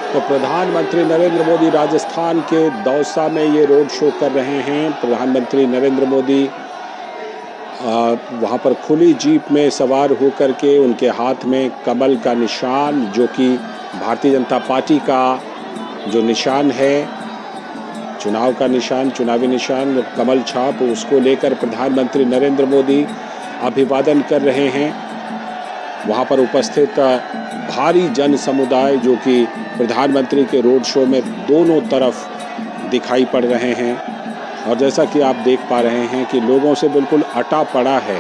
तो प्रधानमंत्री नरेंद्र मोदी राजस्थान के दौसा में ये रोड शो कर रहे हैं। प्रधानमंत्री नरेंद्र मोदी वहाँ पर खुली जीप में सवार होकर के उनके हाथ में कमल का निशान, जो कि भारतीय जनता पार्टी का जो निशान है, चुनाव का निशान, चुनावी निशान, कमल छाप, उसको लेकर प्रधानमंत्री नरेंद्र मोदी अभिवादन कर रहे हैं। वहाँ पर उपस्थित भारी जन समुदाय जो कि प्रधानमंत्री के रोड शो में दोनों तरफ दिखाई पड़ रहे हैं, और जैसा कि आप देख पा रहे हैं कि लोगों से बिल्कुल अटा पड़ा है।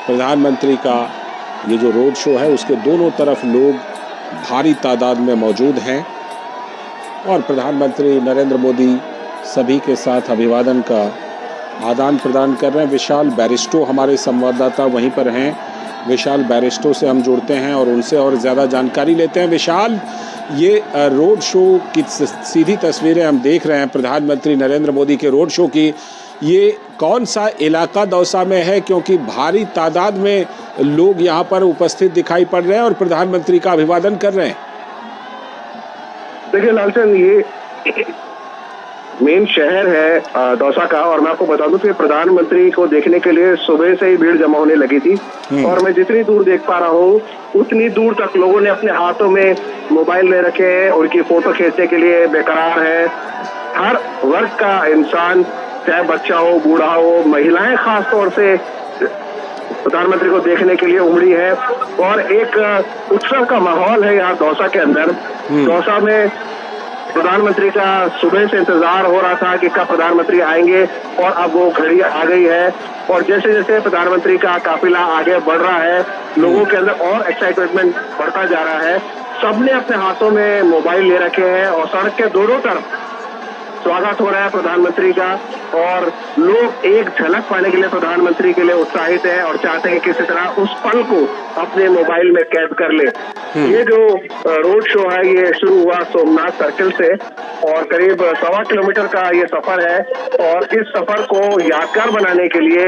प्रधानमंत्री का ये जो रोड शो है उसके दोनों तरफ लोग भारी तादाद में मौजूद हैं और प्रधानमंत्री नरेंद्र मोदी सभी के साथ अभिवादन का आदान प्रदान कर रहे हैं। विशाल बैरिस्टो हमारे संवाददाता वहीं पर हैं। विशाल बैरिस्टो से हम जुड़ते हैं और उनसे और ज़्यादा जानकारी लेते हैं। विशाल, ये रोड शो की सीधी तस्वीरें हम देख रहे हैं प्रधानमंत्री नरेंद्र मोदी के रोड शो की। ये कौन सा इलाका दौसा में है, क्योंकि भारी तादाद में लोग यहाँ पर उपस्थित दिखाई पड़ रहे हैं और प्रधानमंत्री का अभिवादन कर रहे हैं? देखिए लालचंद, ये मेन शहर है दौसा का, और मैं आपको बता दूं कि प्रधानमंत्री को देखने के लिए सुबह से ही भीड़ जमा होने लगी थी। और मैं जितनी दूर देख पा रहा हूँ उतनी दूर तक लोगों ने अपने हाथों में मोबाइल ले रखे हैं, उनकी फोटो खींचने के लिए बेकरार है। हर वर्ग का इंसान, चाहे बच्चा हो, बूढ़ा हो, महिलाएं खास तौर से प्रधानमंत्री को देखने के लिए उमड़ी है और एक उत्सव का माहौल है यहाँ दौसा के अंदर। दौसा में प्रधानमंत्री का सुबह से इंतजार हो रहा था कि कब प्रधानमंत्री आएंगे, और अब वो घड़ी आ गई है। और जैसे जैसे प्रधानमंत्री का काफिला आगे बढ़ रहा है, लोगों के अंदर और एक्साइटमेंट बढ़ता जा रहा है। सबने अपने हाथों में मोबाइल ले रखे हैं और सड़क के दोनों तरफ स्वागत हो रहा है प्रधानमंत्री का, और लोग एक झलक पाने के लिए प्रधानमंत्री के लिए उत्साहित है और चाहते हैं कि किसी तरह उस पल को अपने मोबाइल में कैद कर ले। ये जो रोड शो है ये शुरू हुआ सोमनाथ सर्किल से और करीब 1.25 किलोमीटर का ये सफर है, और इस सफर को यादगार बनाने के लिए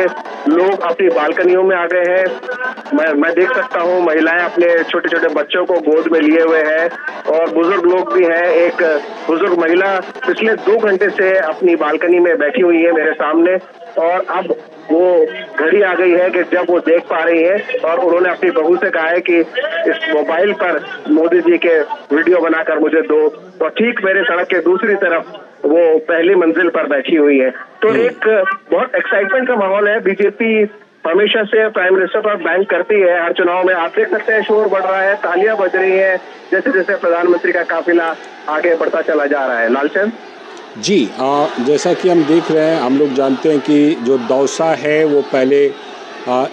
लोग अपनी बालकनियों में आ गए हैं। मैं देख सकता हूँ महिलाएं अपने छोटे छोटे बच्चों को गोद में लिए हुए हैं और बुजुर्ग लोग भी हैं। एक बुजुर्ग महिला पिछले 2 घंटे से अपनी बालकनी में बैठी हुई है मेरे सामने, और अब वो घड़ी आ गई है कि जब वो देख पा रही है, और उन्होंने अपनी बहू से कहा है कि इस मोबाइल पर मोदी जी के वीडियो बनाकर मुझे दो। और ठीक मेरे सड़क के दूसरी तरफ वो पहली मंजिल पर बैठी हुई है। तो एक बहुत एक्साइटमेंट का माहौल है। बीजेपी हमेशा से प्राइम मिनिस्टर पर बैंक करती है हर चुनाव में। आप देख सकते हैं शोर बढ़ रहा है, तालियां बज रही है जैसे जैसे प्रधानमंत्री का काफिला आगे बढ़ता चला जा रहा है। लालचंद जी, जैसा कि हम देख रहे हैं, हम लोग जानते हैं कि जो दौसा है वो पहले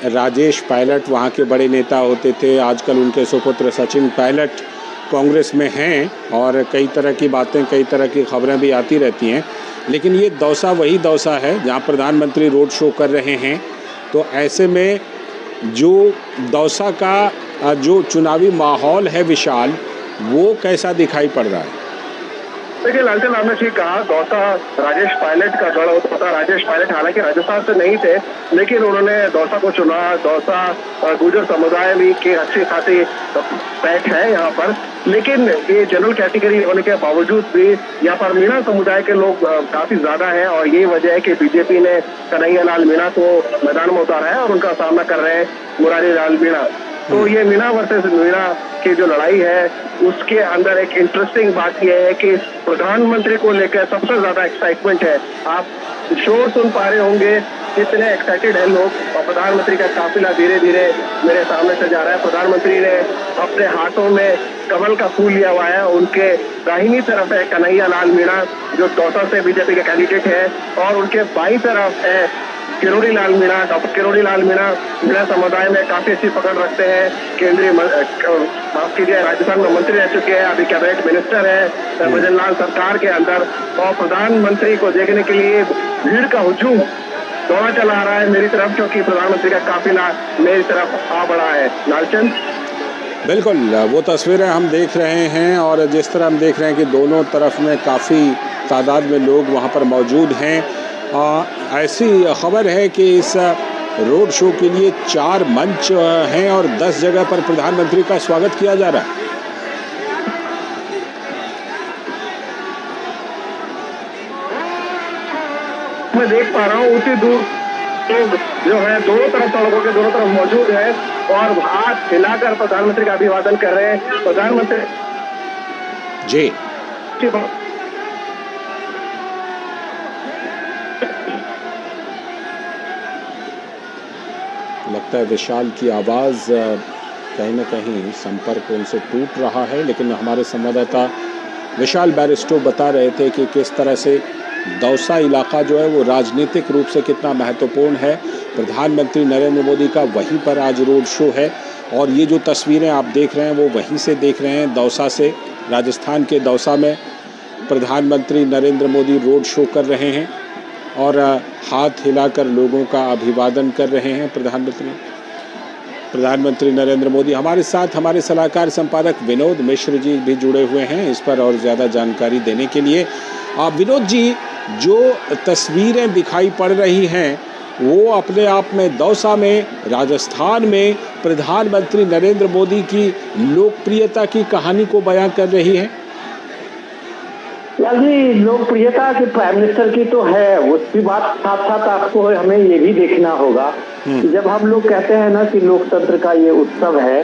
राजेश पायलट वहाँ के बड़े नेता होते थे। आजकल उनके सुपुत्र सचिन पायलट कांग्रेस में हैं और कई तरह की बातें, कई तरह की खबरें भी आती रहती हैं। लेकिन ये दौसा वही दौसा है जहाँ प्रधानमंत्री रोड शो कर रहे हैं। तो ऐसे में जो दौसा का जो चुनावी माहौल है विशाल, वो कैसा दिखाई पड़ रहा है? देखिए लालचंद, आपने ठीक कहा, दौसा राजेश पायलट का गढ़ होता था। राजेश पायलट हालांकि राजस्थान से नहीं थे, लेकिन उन्होंने दौसा को चुना। दौसा गुर्जर समुदाय भी की अच्छी खासी पैठ है यहाँ पर, लेकिन ये जनरल कैटेगरी होने के बावजूद भी यहाँ पर मीणा समुदाय के लोग काफी ज्यादा हैं, और यही वजह है कि बीजेपी ने कन्हैया लाल मीणा को मैदान में उतारा है और उनका सामना कर रहे हैं मुरारी लाल मीणा। तो ये मीणा वर्सेस मीणा की जो लड़ाई है उसके अंदर एक इंटरेस्टिंग बात यह है कि प्रधानमंत्री को लेकर सबसे ज्यादा एक्साइटमेंट है। आप शोर सुन पा रहे होंगे कितने एक्साइटेड है लोग, और प्रधानमंत्री का काफिला धीरे धीरे मेरे सामने से जा रहा है। प्रधानमंत्री ने अपने हाथों में कमल का फूल लिया हुआ है। उनके दाहिनी तरफ है कन्हैया लाल मीणा जो दौसा से बीजेपी के कैंडिडेट है, और उनके बाईं तरफ है किरोड़ी लाल मीणा। डॉक्टर किरोड़ी लाल मीणा मीणा समुदाय में काफी अच्छी पकड़ रखते हैं। केंद्रीय माफ कीजिए राजस्थान में मंत्री रह चुके हैं, अभी कैबिनेट मिनिस्टर है भजनलाल सरकार के अंदर। और प्रधानमंत्री को देखने के लिए भीड़ का हुजूम दौड़ा चला आ रहा है मेरी तरफ, क्योंकि प्रधानमंत्री का काफिला मेरी तरफ आ बढ़ा है। लालचंद बिल्कुल, वो तस्वीरें हम देख रहे हैं, और जिस तरह हम देख रहे हैं कि दोनों तरफ में काफ़ी तादाद में लोग वहाँ पर मौजूद हैं। ऐसी खबर है कि इस रोड शो के लिए 4 मंच हैं और 10 जगह पर प्रधानमंत्री का स्वागत किया जा रहा है। मैं देख पा रहा हूँ उतनी दूर लोग जो है दोनों तरफ, सड़कों के दोनों तरफ मौजूद है और हाथ हिलाकर प्रधानमंत्री का अभिवादन कर रहे हैं। प्रधानमंत्री जी लगता है विशाल की आवाज़ कहीं ना कहीं संपर्क उनसे टूट रहा है, लेकिन हमारे संवाददाता विशाल बैरिस्टो बता रहे थे कि किस तरह से दौसा इलाका जो है वो राजनीतिक रूप से कितना महत्वपूर्ण है। प्रधानमंत्री नरेंद्र मोदी का वहीं पर आज रोड शो है और ये जो तस्वीरें आप देख रहे हैं वो वहीं से देख रहे हैं, दौसा से। राजस्थान के दौसा में प्रधानमंत्री नरेंद्र मोदी रोड शो कर रहे हैं और हाथ हिलाकर लोगों का अभिवादन कर रहे हैं। प्रधानमंत्री नरेंद्र मोदी हमारे साथ हमारे सलाहकार संपादक विनोद मिश्र जी भी जुड़े हुए हैं इस पर और ज़्यादा जानकारी देने के लिए। विनोद जी, जो तस्वीरें दिखाई पड़ रही हैं वो अपने आप में दौसा में, राजस्थान में प्रधानमंत्री नरेंद्र मोदी की लोकप्रियता की कहानी को बयां कर रही है। जी, लोकप्रियता के प्राइम मिनिस्टर की तो है, उसकी बात साथ साथ आपको हमें ये भी देखना होगा कि जब हम लोग कहते हैं ना कि लोकतंत्र का ये उत्सव है,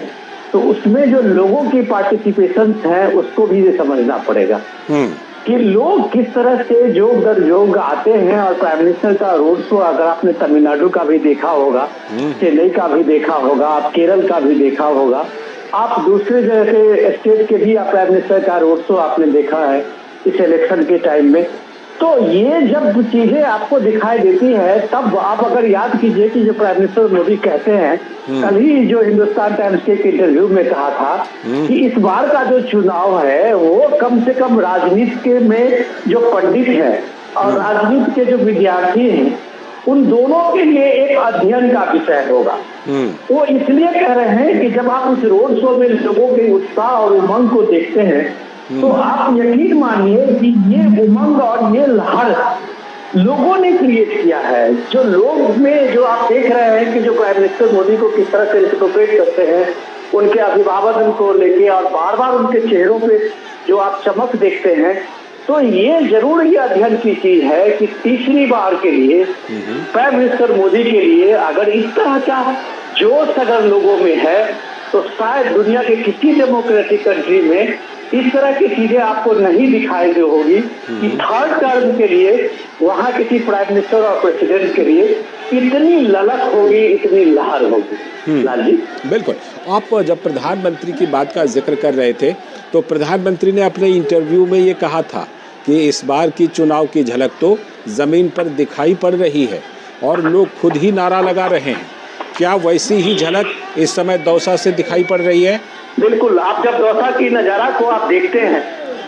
तो उसमें जो लोगों की पार्टिसिपेशन है उसको भी ये समझना पड़ेगा कि लोग किस तरह से जोग दर जोग आते हैं। और प्राइम मिनिस्टर का रोड शो अगर आपने तमिलनाडु का भी देखा होगा, चेन्नई का भी देखा होगा, आप केरल का भी देखा होगा, आप दूसरे जैसे स्टेट के भी प्राइम मिनिस्टर का रोड शो आपने देखा है इस इलेक्शन के टाइम में। तो ये जब चीजें आपको दिखाई देती है तब आप अगर याद कीजिए कि जो प्राइम मिनिस्टर मोदी कहते हैं, कल ही जो हिंदुस्तान टाइम्स के एक इंटरव्यू में कहा था कि इस बार का जो चुनाव है वो कम से कम राजनीति में जो पंडित है और राजनीति के जो विद्यार्थी हैं उन दोनों के लिए एक अध्ययन का विषय होगा। वो इसलिए कह रहे हैं कि जब आप उस रोड शो में लोगों के उत्साह और उमंग को देखते हैं तो आप यकीन मानिए कि ये उमंग और ये लहर लोगों ने क्रिएट किया है। जो लोग में जो आप देख रहे हैं कि जो प्राइम मिनिस्टर मोदी को किस तरह से रिसिप्रोकेट करते हैं उनके अभिवादन को लेके और बार बार उनके चेहरों पे जो आप चमक देखते हैं, तो ये जरूर ये अध्ययन की चीज है कि तीसरी बार के लिए प्राइम मिनिस्टर मोदी के लिए अगर इस तरह का जोश अगर लोगों में है तो शायद दुनिया के किसी डेमोक्रेटिक कंट्री में इस तरह की चीजें आपको नहीं दिखाई दे होगी कि थर्ड टर्म के लिए वहाँ किसी प्राइम मिनिस्टर और प्रेसिडेंट के लिए इतनी ललक होगी, इतनी लहर होगी। लाल जी, बिल्कुल। आप जब प्रधानमंत्री की बात का जिक्र कर रहे थे तो प्रधानमंत्री ने अपने इंटरव्यू में ये कहा था कि इस बार की चुनाव की झलक तो जमीन पर दिखाई पड़ रही है और लोग खुद ही नारा लगा रहे हैं। क्या वैसी ही झलक इस समय दौसा से दिखाई पड़ रही है? बिल्कुल। आप जब दौसा की नजारा को आप देखते हैं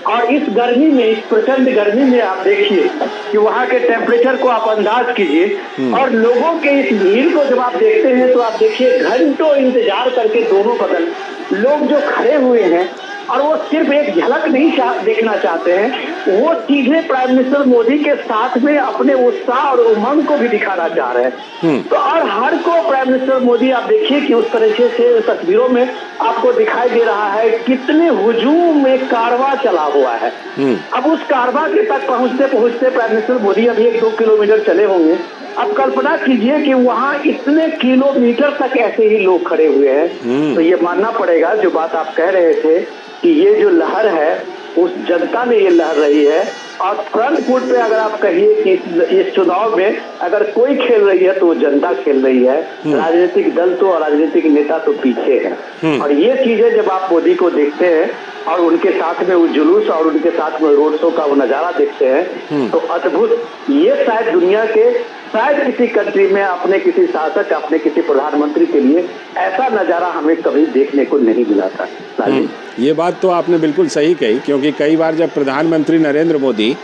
और इस गर्मी में, इस प्रचंड गर्मी में आप देखिए कि वहाँ के टेम्परेचर को आप अंदाज कीजिए और लोगों के इस भीड़ को जब आप देखते हैं तो आप देखिए घंटों इंतजार करके दोनों बगल लोग जो खड़े हुए हैं और वो सिर्फ एक झलक नहीं देखना चाहते हैं, वो सीधे प्राइम मिनिस्टर मोदी के साथ में अपने उत्साह और उमंग को भी दिखाना चाह रहे हैं। तो और हर को प्राइम मिनिस्टर मोदी आप देखिए कि उस तरीके से तस्वीरों में आपको दिखाई दे रहा है कितने हुजूम में कारवा चला हुआ है। अब उस कारवा के तक पहुंचते पहुंचते प्राइम मिनिस्टर मोदी अभी 1-2 किलोमीटर चले होंगे। अब कल्पना कीजिए कि वहाँ इतने किलोमीटर तक ऐसे ही लोग खड़े हुए हैं। तो ये मानना पड़ेगा जो बात आप कह रहे थे कि ये जो लहर है उस जनता में ये लहर रही है। और फ्रंट फुट पे अगर आप कहिए कि इस चुनाव में अगर कोई खेल रही है तो जनता खेल रही है, राजनीतिक दल तो और राजनीतिक नेता तो पीछे है। और ये चीजें जब आप मोदी को देखते हैं और उनके साथ में वो जुलूस और उनके साथ में रोड शो का वो नजारा देखते हैं तो अद्भुत, ये शायद दुनिया के शायद किसी कंट्री में अपने किसी शासक, अपने किसी प्रधानमंत्री के लिए ऐसा नजारा हमें कभी देखने को नहीं मिला था। ये बात तो आपने बिल्कुल सही कही, क्योंकि कई बार जब प्रधानमंत्री नरेंद्र मोदी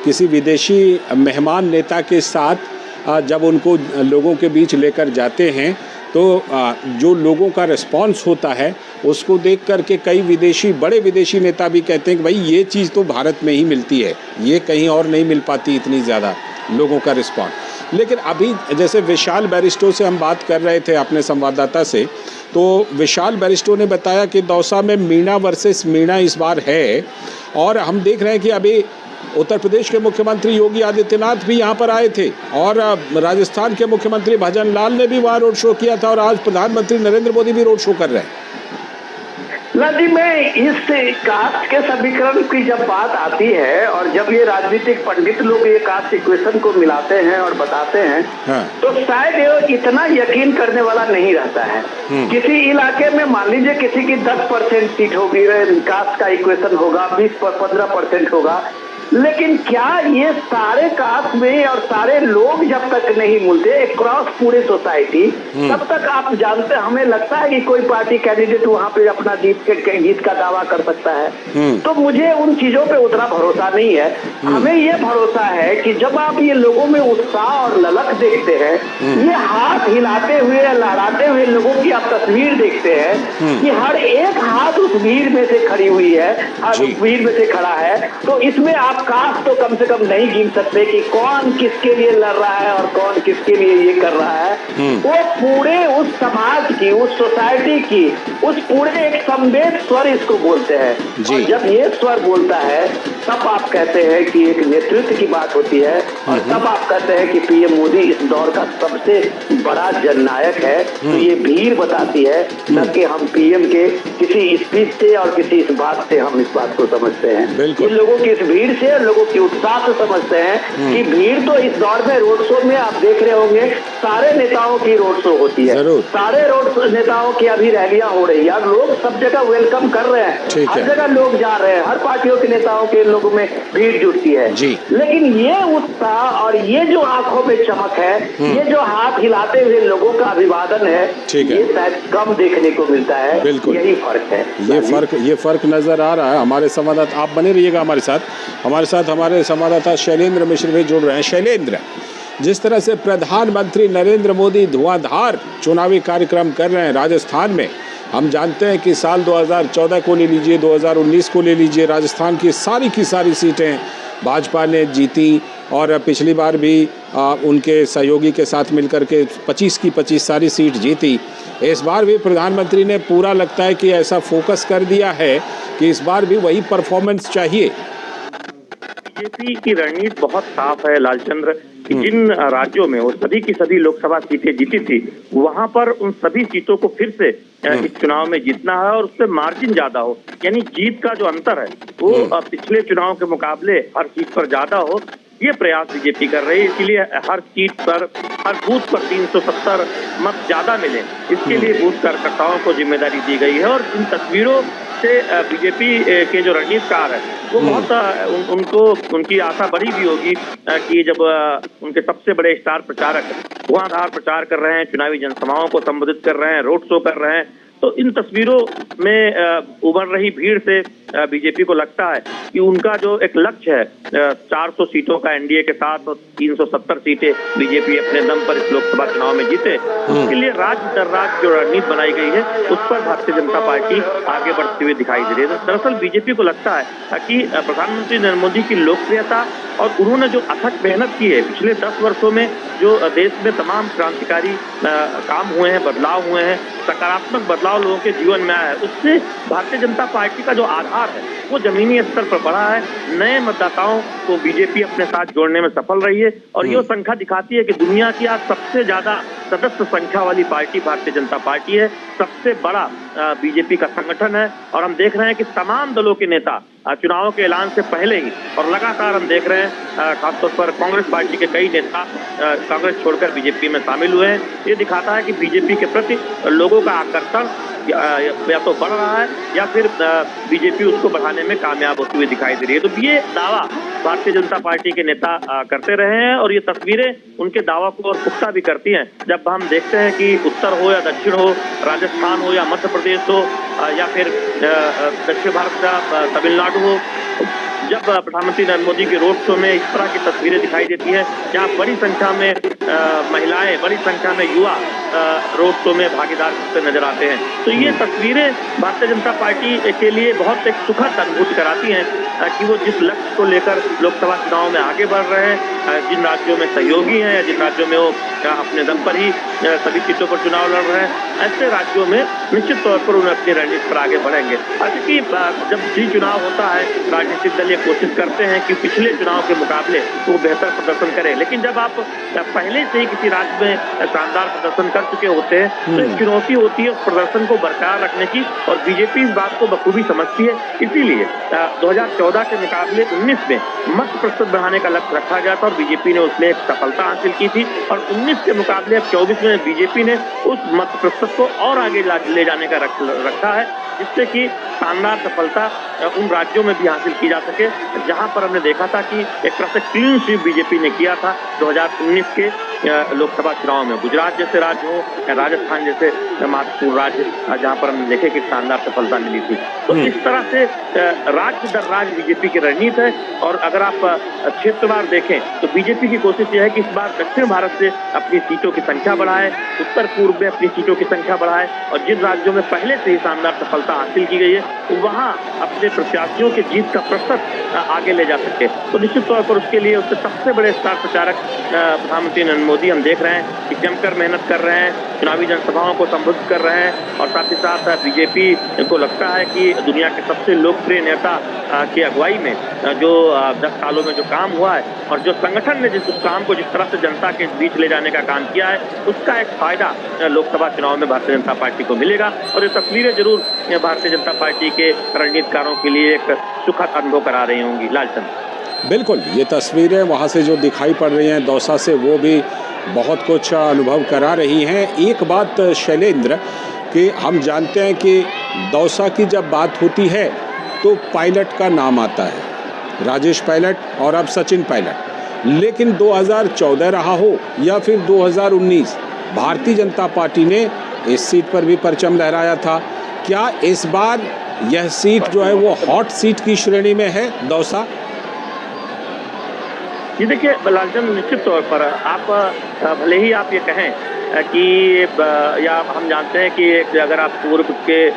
किसी विदेशी मेहमान नेता के साथ जब उनको लोगों के बीच लेकर जाते हैं तो जो लोगों का रिस्पांस होता है उसको देख करके कई बड़े विदेशी नेता भी कहते हैं कि भाई ये चीज़ तो भारत में ही मिलती है, ये कहीं और नहीं मिल पाती इतनी ज़्यादा लोगों का रिस्पांस। लेकिन अभी जैसे विशाल बैरिस्टो से हम बात कर रहे थे अपने संवाददाता से, तो विशाल बैरिस्टो ने बताया कि दौसा में मीणा वर्सेस मीणा इस बार है और हम देख रहे हैं कि अभी उत्तर प्रदेश के मुख्यमंत्री योगी आदित्यनाथ भी यहाँ पर आए थे और राजस्थान के मुख्यमंत्री भजन लाल ने भी वहाँ रोड शो किया था और आज प्रधानमंत्री नरेंद्र मोदी भी रोड शो कर रहे हैं। जी, मैं इस कास्ट के समीकरण की जब बात आती है और जब ये राजनीतिक पंडित लोग ये कास्ट इक्वेशन को मिलाते हैं और बताते हैं, हाँ। तो शायद ये इतना यकीन करने वाला नहीं रहता है। किसी इलाके में मान लीजिए किसी की 10% सीट होगी, कास्ट का इक्वेशन होगा, 20-15% होगा, लेकिन क्या ये सारे कास्ट में और सारे लोग जब तक नहीं मिलते क्रॉस पूरे सोसाइटी, तब तक आप जानते, हमें लगता है कि कोई पार्टी कैंडिडेट वहाँ पे अपना जीत का दावा कर सकता है। तो मुझे उन चीजों पे उतना भरोसा नहीं है। हमें ये भरोसा है कि जब आप ये लोगों में उत्साह और ललक देखते हैं, ये हाथ हिलाते हुए लहराते हुए लोगों की आप तस्वीर देखते हैं कि हर एक हाथ उस भीड़ में से खड़ी हुई है, उस भीड़ में से खड़ा है, तो इसमें आप कास्ट तो कम से कम नहीं गिन सकते कि कौन किसके लिए लड़ रहा है और कौन किसके लिए ये कर रहा है। वो पूरे उस समाज की, उस सोसाइटी की, उस पूरे एक संवेद स्वर इसको बोलते हैं। और जब ये स्वर बोलता है तब आप कहते हैं कि एक नेतृत्व की बात होती है और तब आप कहते हैं कि पीएम मोदी इस दौर का सबसे बड़ा जननायक है। तो ये भीड़ बताती है, न कि हम पीएम के किसी स्पीच से और किसी इस बात से हम इस बात को समझते हैं। इन लोगों की इस भीड़ से, लोगों की उत्साह से समझते हैं कि भीड़ तो इस दौर में रोड शो में आप देख रहे होंगे सारे नेताओं की रोड शो होती है, सारे रोड नेताओं की अभी रैलियां हो रही है, लोग सब जगह वेलकम कर रहे हैं, हर जगह लोग जा रहे हैं, हर पार्टियों के नेताओं के लोगों में भीड़ जुटती है। लेकिन ये उत्साह और ये जो आंखों में चमक है, ये जो हाथ हिलाते हुए लोगों का अभिवादन है, ये शायद कम देखने को मिलता है। बिल्कुल यही फर्क है, ये फर्क नजर आ रहा है। हमारे संवाददाता, आप बने रहिएगा हमारे साथ हमारे संवाददाता शैलेंद्र मिश्र भी जुड़ रहे हैं। शैलेंद्र, जिस तरह से प्रधानमंत्री नरेंद्र मोदी धुआंधार चुनावी कार्यक्रम कर रहे हैं राजस्थान में, हम जानते हैं कि साल 2014 को ले लीजिए, 2019 को ले लीजिए, राजस्थान की सारी सीटें भाजपा ने जीती और पिछली बार भी उनके सहयोगी के साथ मिलकर के 25 की 25 सारी सीट जीती। इस बार भी प्रधानमंत्री ने पूरा लगता है कि ऐसा फोकस कर दिया है कि इस बार भी वही परफॉर्मेंस चाहिए। बीजेपी की रणनीति बहुत साफ है लालचंद्र, कि जिन राज्यों में वो सभी की सभी लोकसभा सीटें जीती थी, वहां पर उन सभी सीटों को फिर से इस चुनाव में जीतना है और उससे मार्जिन ज्यादा हो, यानी जीत का जो अंतर है वो पिछले चुनाव के मुकाबले हर सीट पर ज्यादा हो, ये प्रयास बीजेपी कर रही है। इसीलिए हर सीट पर, हर बूथ पर 370 मत ज्यादा मिले, इसके लिए बूथ कार्यकर्ताओं को जिम्मेदारी दी गई है। और इन तस्वीरों से बीजेपी के जो रणनीतिकार है वो बहुत उनकी आशा बढ़ी भी होगी कि जब उनके सबसे बड़े स्टार प्रचारक धुआंधार प्रचार कर रहे हैं, चुनावी जनसभाओं को संबोधित कर रहे हैं, रोड शो कर रहे हैं, तो इन तस्वीरों में उभर रही भीड़ से बीजेपी को लगता है कि उनका जो एक लक्ष्य है 400 सीटों का एनडीए के साथ और 370 सीटें बीजेपी अपने दम पर इस लोकसभा चुनाव में जीते, उसके लिए राज्य दर राज्य जो रणनीति बनाई गई है उस पर भारतीय जनता पार्टी आगे बढ़ती हुई दिखाई दे रही है। दरअसल बीजेपी को लगता है कि प्रधानमंत्री नरेंद्र मोदी की लोकप्रियता और उन्होंने जो अथक मेहनत की है पिछले 10 वर्षों में, जो देश में तमाम क्रांतिकारी काम हुए हैं, बदलाव हुए हैं, सकारात्मक बदलाव लोगों के जीवन में आया है, उससे भारतीय जनता पार्टी का जो आधार है वो जमीनी स्तर पर बढ़ा है। नए मतदाताओं को बीजेपी अपने साथ जोड़ने में सफल रही है और ये संख्या दिखाती है कि दुनिया की आज सबसे ज्यादा सदस्य संख्या वाली पार्टी भारतीय जनता पार्टी है, सबसे बड़ा बीजेपी का संगठन है। और हम देख रहे हैं कि तमाम दलों के नेता चुनावों के ऐलान से पहले ही और लगातार हम देख रहे हैं खासतौर पर कांग्रेस पार्टी के कई नेता कांग्रेस छोड़कर बीजेपी में शामिल हुए हैं। ये दिखाता है कि बीजेपी के प्रति लोगों का आकर्षण या तो बढ़ रहा है या फिर बीजेपी उसको बढ़ाने में कामयाब होती हुई दिखाई दे रही है। तो ये दावा भारतीय जनता पार्टी के नेता करते रहे हैं और ये तस्वीरें उनके दावा को और पुख्ता भी करती हैं। जब हम देखते हैं कि उत्तर हो या दक्षिण हो, राजस्थान हो या मध्य प्रदेश हो या फिर दक्षिण भारत का तमिलनाडु हो, जब प्रधानमंत्री नरेंद्र मोदी के रोड शो में इस तरह की तस्वीरें दिखाई देती हैं जहां बड़ी संख्या में महिलाएं, बड़ी संख्या में युवा रोड शो में भागीदार होते नजर आते हैं। तो ये तस्वीरें भारतीय जनता पार्टी के लिए बहुत एक सुखद अनुभूति कराती हैं कि वो जिस लक्ष्य को लेकर लोकसभा चुनाव में आगे बढ़ रहे हैं, जिन राज्यों में सहयोगी हैं या जिन राज्यों में वो अपने दम पर ही सभी सीटों पर चुनाव लड़ रहे हैं, ऐसे राज्यों में निश्चित तौर पर उन्हें अपनी रणनीति पर आगे बढ़ेंगे। क्योंकि जब भी चुनाव होता है, राजनीतिक दल ये कोशिश करते हैं कि पिछले चुनाव के मुकाबले वो बेहतर प्रदर्शन करें, लेकिन जब आप पहले से ही किसी राज्य में शानदार प्रदर्शन कर चुके होते हैं तो एक चुनौती होती है उस प्रदर्शन को बरकरार रखने की, और बीजेपी इस बात को बखूबी समझती है। इसीलिए 2014 के मुकाबले 19 में मत प्रतिशत बढ़ाने का लक्ष्य रखा गया था और बीजेपी ने उसमें एक सफलता हासिल की थी, और 19 के मुकाबले अब 24 में बीजेपी ने उस मत प्रतिशत को और आगे ले जाने का रखा है, जिससे कि शानदार सफलता उन राज्यों में भी हासिल की जा सके जहां पर हमने देखा था कि एक तरह से क्लीन स्वीप बीजेपी ने किया था 2019 के लोकसभा चुनाव में। गुजरात जैसे राज्य हो या राजस्थान जैसे महत्वपूर्ण राज्य जहां पर हमने देखे कि शानदार सफलता मिली थी। तो इस तरह से राज्य दर राज्य बीजेपी की रणनीति है, और अगर आप क्षेत्रवार देखें तो बीजेपी की कोशिश यह है कि इस बार दक्षिण भारत से अपनी सीटों की संख्या बढ़ाए, उत्तर पूर्व में अपनी सीटों की संख्या बढ़ाए, और जिन राज्यों में पहले से ही शानदार सफलता हासिल की गई है वहां अपने प्रत्याशियों के जीत का प्रतिशत आगे ले जा सके। तो निश्चित तौर पर उसके लिए उसके सबसे बड़े स्टार प्रचारक प्रधानमंत्री नरेंद्र मोदी हम देख रहे हैं कि जमकर मेहनत कर रहे हैं, चुनावी जनसभाओं को संबोधित कर रहे हैं, और साथ ही साथ बीजेपी को लगता है कि दुनिया के सबसे लोकप्रिय नेता की अगुवाई में जो 10 सालों में जो काम हुआ है और जो संगठन ने जिस काम को जिस तरह से जनता के बीच ले जाने का काम किया है, उसका एक फायदा लोकसभा चुनाव में भारतीय जनता पार्टी को मिलेगा। और ये तस्वीरें जरूर भारतीय जनता पार्टी के रणनीतिकारों के लिए एक सुखद अनुभव करा रही होंगी। लालचंद, बिल्कुल, ये तस्वीरें वहाँ से जो दिखाई पड़ रही हैं दौसा से, वो भी बहुत कुछ अनुभव करा रही हैं। एक बात शैलेंद्र, कि हम जानते हैं कि दौसा की जब बात होती है तो पायलट का नाम आता है, राजेश पायलट और अब सचिन पायलट, लेकिन 2014 रहा हो या फिर 2019, भारतीय जनता पार्टी ने इस सीट पर भी परचम लहराया था। क्या इस बार यह सीट जो है वो हॉट सीट की श्रेणी में है दौसा? जी देखिए लालचंद, निश्चित तौर पर आप भले ही आप ये कहें कि या हम जानते हैं कि अगर आप पूर्व के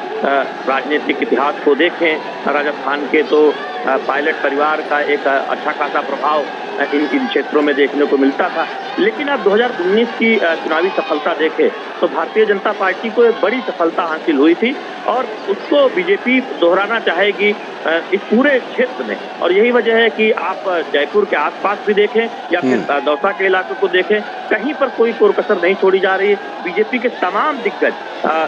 राजनीतिक इतिहास को देखें राजस्थान के, तो पायलट परिवार का एक अच्छा खासा प्रभाव इन क्षेत्रों में देखने को मिलता था। लेकिन अब 2019 की चुनावी सफलता देखें तो भारतीय जनता पार्टी को एक बड़ी सफलता हासिल हुई थी, और उसको बीजेपी दोहराना चाहेगी इस पूरे क्षेत्र में। और यही वजह है कि आप जयपुर के आसपास भी देखें या फिर दौसा के इलाके को देखें, कहीं पर कोई कोरकसर नहीं छोड़ी जा रही है। बीजेपी के तमाम दिग्गज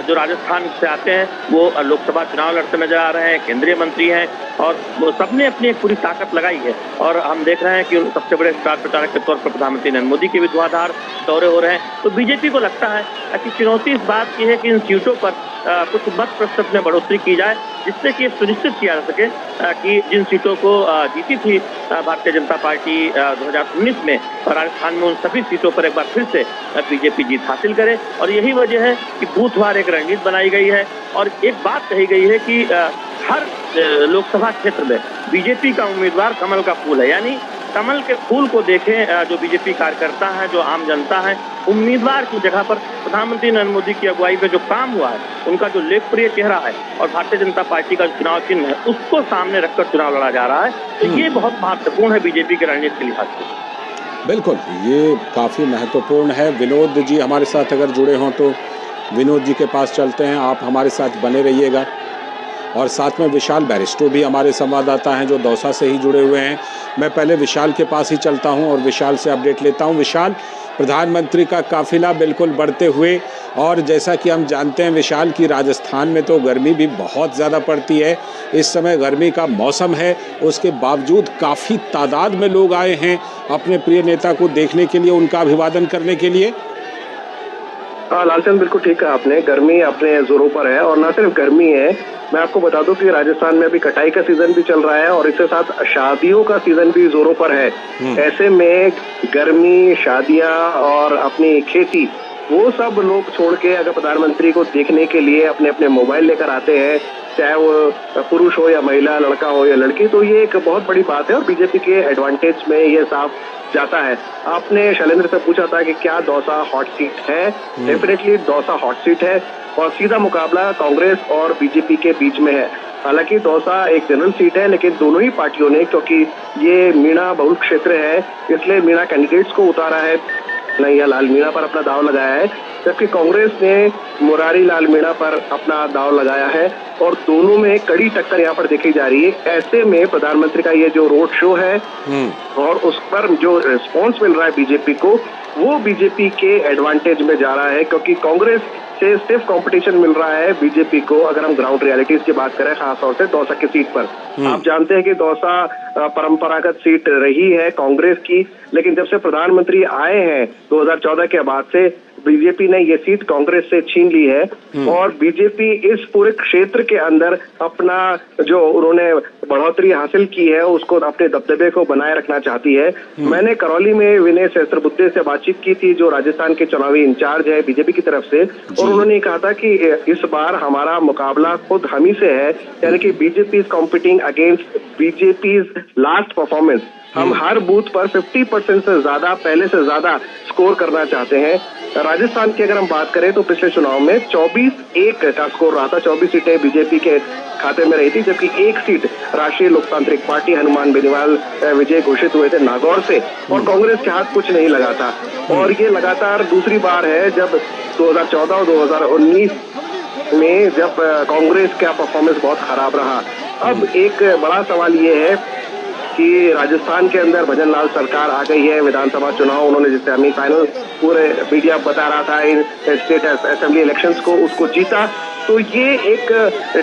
जो राजस्थान से आते हैं वो लोकसभा चुनाव लड़ते नजर आ रहे हैं, केंद्रीय मंत्री हैं, और वो सबने अपनी एक पूरी ताकत लगाई है। और हम देख रहे हैं कि सबसे बड़े स्टार प्रचारक के तौर पर प्रधानमंत्री नरेंद्र मोदी के भी धुआंधार दौरे हो रहे हैं। तो बीजेपी को लगता है कि चुनौती इस बात की है कि इन सीटों पर कुछ मत प्रतिशत में बढ़ोतरी की जाए, जिससे कि सुनिश्चित किया जा सके कि जिन सीटों को जीती थी भारतीय जनता पार्टी 2019 में, राजस्थान में उन सभी सीटों पर एक बार फिर से बीजेपी जीत हासिल करे। और यही वजह है कि बूथवार एक रणनीति बनाई गई है, और एक बात कही गई है कि हर लोकसभा क्षेत्र में बीजेपी का उम्मीदवार कमल का फूल है। यानी कमल के फूल को देखें जो बीजेपी कार्यकर्ता है, जो आम जनता है, उम्मीदवार की जगह पर प्रधानमंत्री नरेंद्र मोदी की अगुवाई में जो काम हुआ है, उनका जो लोकप्रिय चेहरा है और भारतीय जनता पार्टी का चुनाव चिन्ह है, उसको सामने रखकर चुनाव लड़ा जा रहा है। तो ये बहुत महत्वपूर्ण है बीजेपी के रणनीति के लिहाज से। बिल्कुल, ये काफ़ी महत्वपूर्ण है। विनोद जी हमारे साथ अगर जुड़े हों तो विनोद जी के पास चलते हैं, आप हमारे साथ बने रहिएगा। और साथ में विशाल बैरिस्टो भी हमारे संवाददाता हैं जो दौसा से ही जुड़े हुए हैं। मैं पहले विशाल के पास ही चलता हूं और विशाल से अपडेट लेता हूं। विशाल, प्रधानमंत्री का काफिला बिल्कुल बढ़ते हुए, और जैसा कि हम जानते हैं विशाल की राजस्थान में तो गर्मी भी बहुत ज़्यादा पड़ती है, इस समय गर्मी का मौसम है, उसके बावजूद काफ़ी तादाद में लोग आए हैं अपने प्रिय नेता को देखने के लिए, उनका अभिवादन करने के लिए। हाँ लालचंद, बिल्कुल ठीक कहा आपने, गर्मी अपने जोरों पर है। और न सिर्फ गर्मी है, मैं आपको बता दूं कि राजस्थान में अभी कटाई का सीजन भी चल रहा है और इसके साथ शादियों का सीजन भी जोरों पर है। ऐसे में गर्मी, शादियां और अपनी खेती, वो सब लोग छोड़ के अगर प्रधानमंत्री को देखने के लिए अपने अपने मोबाइल लेकर आते हैं, चाहे वो पुरुष हो या महिला, लड़का हो या लड़की, तो ये एक बहुत बड़ी बात है और बीजेपी के एडवांटेज में ये साफ जाता है। आपने शैलेंद्र से पूछा था कि क्या दौसा हॉट सीट है? डेफिनेटली दौसा हॉट सीट है और सीधा मुकाबला कांग्रेस और बीजेपी के बीच में है। हालांकि दौसा एक जनरल सीट है, लेकिन दोनों ही पार्टियों ने, क्योंकि ये मीणा बहुल क्षेत्र है, इसलिए मीणा कैंडिडेट्स को उतारा है, नैया लाल मीणा पर अपना दाव लगाया है, जबकि कांग्रेस ने मुरारी लाल मीणा पर अपना दाव लगाया है और दोनों में कड़ी टक्कर यहाँ पर देखी जा रही है। ऐसे में प्रधानमंत्री का ये जो रोड शो है और उस पर जो रिस्पॉन्स मिल रहा है बीजेपी को, वो बीजेपी के एडवांटेज में जा रहा है, क्योंकि कांग्रेस से सिर्फ कंपटीशन मिल रहा है बीजेपी को। अगर हम ग्राउंड रियलिटीज की बात करें, खासतौर से दौसा की सीट पर, आप जानते हैं कि दौसा परंपरागत सीट रही है कांग्रेस की, लेकिन जब से प्रधानमंत्री आए हैं 2014 के बाद से बीजेपी ने ये सीट कांग्रेस से छीन ली है और बीजेपी इस पूरे क्षेत्र के अंदर अपना जो उन्होंने बढ़ोतरी हासिल की है उसको, अपने दबदबे को बनाए रखना चाहती है। मैंने करौली में विनय सहस्त्रबुद्धे से बातचीत की थी, जो राजस्थान के चुनावी इंचार्ज है बीजेपी की तरफ से, और उन्होंने कहा था कि इस बार हमारा मुकाबला खुद हम ही से है, यानी कि BJP is competing against BJP last performance. हम हर बूथ पर 50% से ज्यादा, पहले से ज्यादा स्कोर करना चाहते हैं। राजस्थान की अगर हम बात करें तो पिछले चुनाव में 24-1 का स्कोर रहा था, 24 सीटें बीजेपी के खाते में रही थी, जबकि एक सीट राष्ट्रीय लोकतांत्रिक पार्टी हनुमान बेनीवाल विजय घोषित हुए थे नागौर से, और कांग्रेस के हाथ कुछ नहीं लगा था। और ये लगातार दूसरी बार है जब 2014 और 2019 में जब कांग्रेस का परफॉर्मेंस बहुत खराब रहा। अब एक बड़ा सवाल ये है कि राजस्थान के अंदर भजन लाल सरकार आ गई है। विधानसभा चुनाव उन्होंने, जिससे सेमीफाइनल पूरे मीडिया बता रहा था, इन स्टेट असेंबली इलेक्शंस को उसको जीता, तो ये एक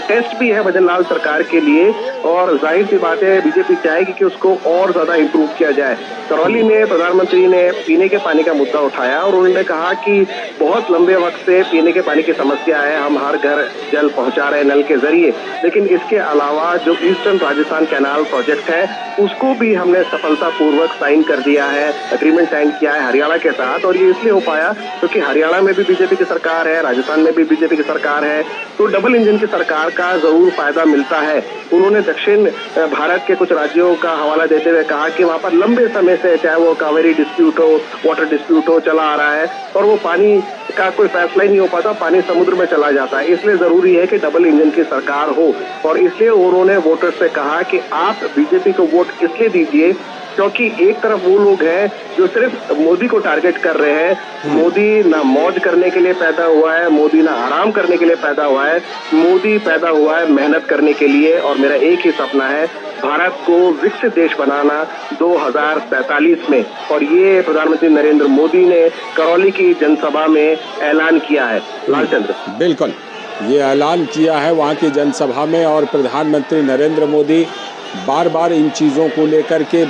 टेस्ट भी है भजन लाल सरकार के लिए और जाहिर सी बात है बीजेपी चाहेगी कि उसको और ज्यादा इंप्रूव किया जाए। करौली में प्रधानमंत्री ने पीने के पानी का मुद्दा उठाया और उन्होंने कहा कि बहुत लंबे वक्त से पीने के पानी की समस्या है, हम हर घर जल पहुंचा रहे हैं नल के जरिए, लेकिन इसके अलावा जो ईस्टर्न राजस्थान कैनाल प्रोजेक्ट है उसको भी हमने सफलतापूर्वक साइन कर दिया है, एग्रीमेंट साइन किया है हरियाणा के साथ। और ये इसलिए हो पाया क्योंकि हरियाणा में भी बीजेपी की सरकार है, राजस्थान में भी बीजेपी की सरकार है, तो डबल इंजन की सरकार का जरूर फायदा मिलता है। उन्होंने दक्षिण भारत के कुछ राज्यों का हवाला देते हुए कहा कि वहां पर लंबे समय से, चाहे वो कावेरी डिस्प्यूट हो, वाटर डिस्प्यूट हो, चला आ रहा है और वो पानी का कोई फैसला ही नहीं हो पाता, पानी समुद्र में चला जाता है। इसलिए जरूरी है कि डबल इंजन की सरकार हो और इसलिए उन्होंने वोटर्स से कहा कि आप बीजेपी को वोट इसलिए दीजिए क्योंकि एक तरफ वो लोग हैं जो सिर्फ मोदी को टारगेट कर रहे हैं। मोदी ना मौज करने के लिए पैदा हुआ है, मोदी ना आराम करने के लिए पैदा हुआ है, मोदी पैदा हुआ है मेहनत करने के लिए। और मेरा एक ही सपना है, भारत को विकसित देश बनाना 2047 में, और ये प्रधानमंत्री नरेंद्र मोदी ने करौली की जनसभा में ऐलान किया है। लालचंद्र, बिल्कुल ये ऐलान किया है वहाँ की जनसभा में और प्रधानमंत्री नरेंद्र मोदी बार बार इन चीज़ों को लेकर के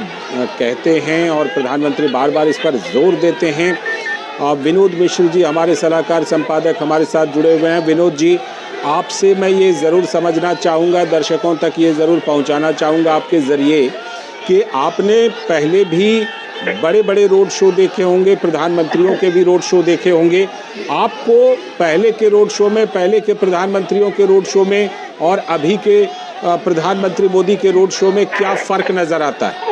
कहते हैं और प्रधानमंत्री बार बार इस पर जोर देते हैं। विनोद मिश्र जी हमारे सलाहकार संपादक हमारे साथ जुड़े हुए हैं। विनोद जी, आपसे मैं ये ज़रूर समझना चाहूँगा, दर्शकों तक ये ज़रूर पहुँचाना चाहूँगा आपके ज़रिए कि आपने पहले भी बड़े बड़े रोड शो देखे होंगे, प्रधानमंत्रियों के भी रोड शो देखे होंगे। आपको पहले के रोड शो में, पहले के प्रधानमंत्रियों के रोड शो में और अभी के प्रधानमंत्री मोदी के रोड शो में क्या फ़र्क नज़र आता है?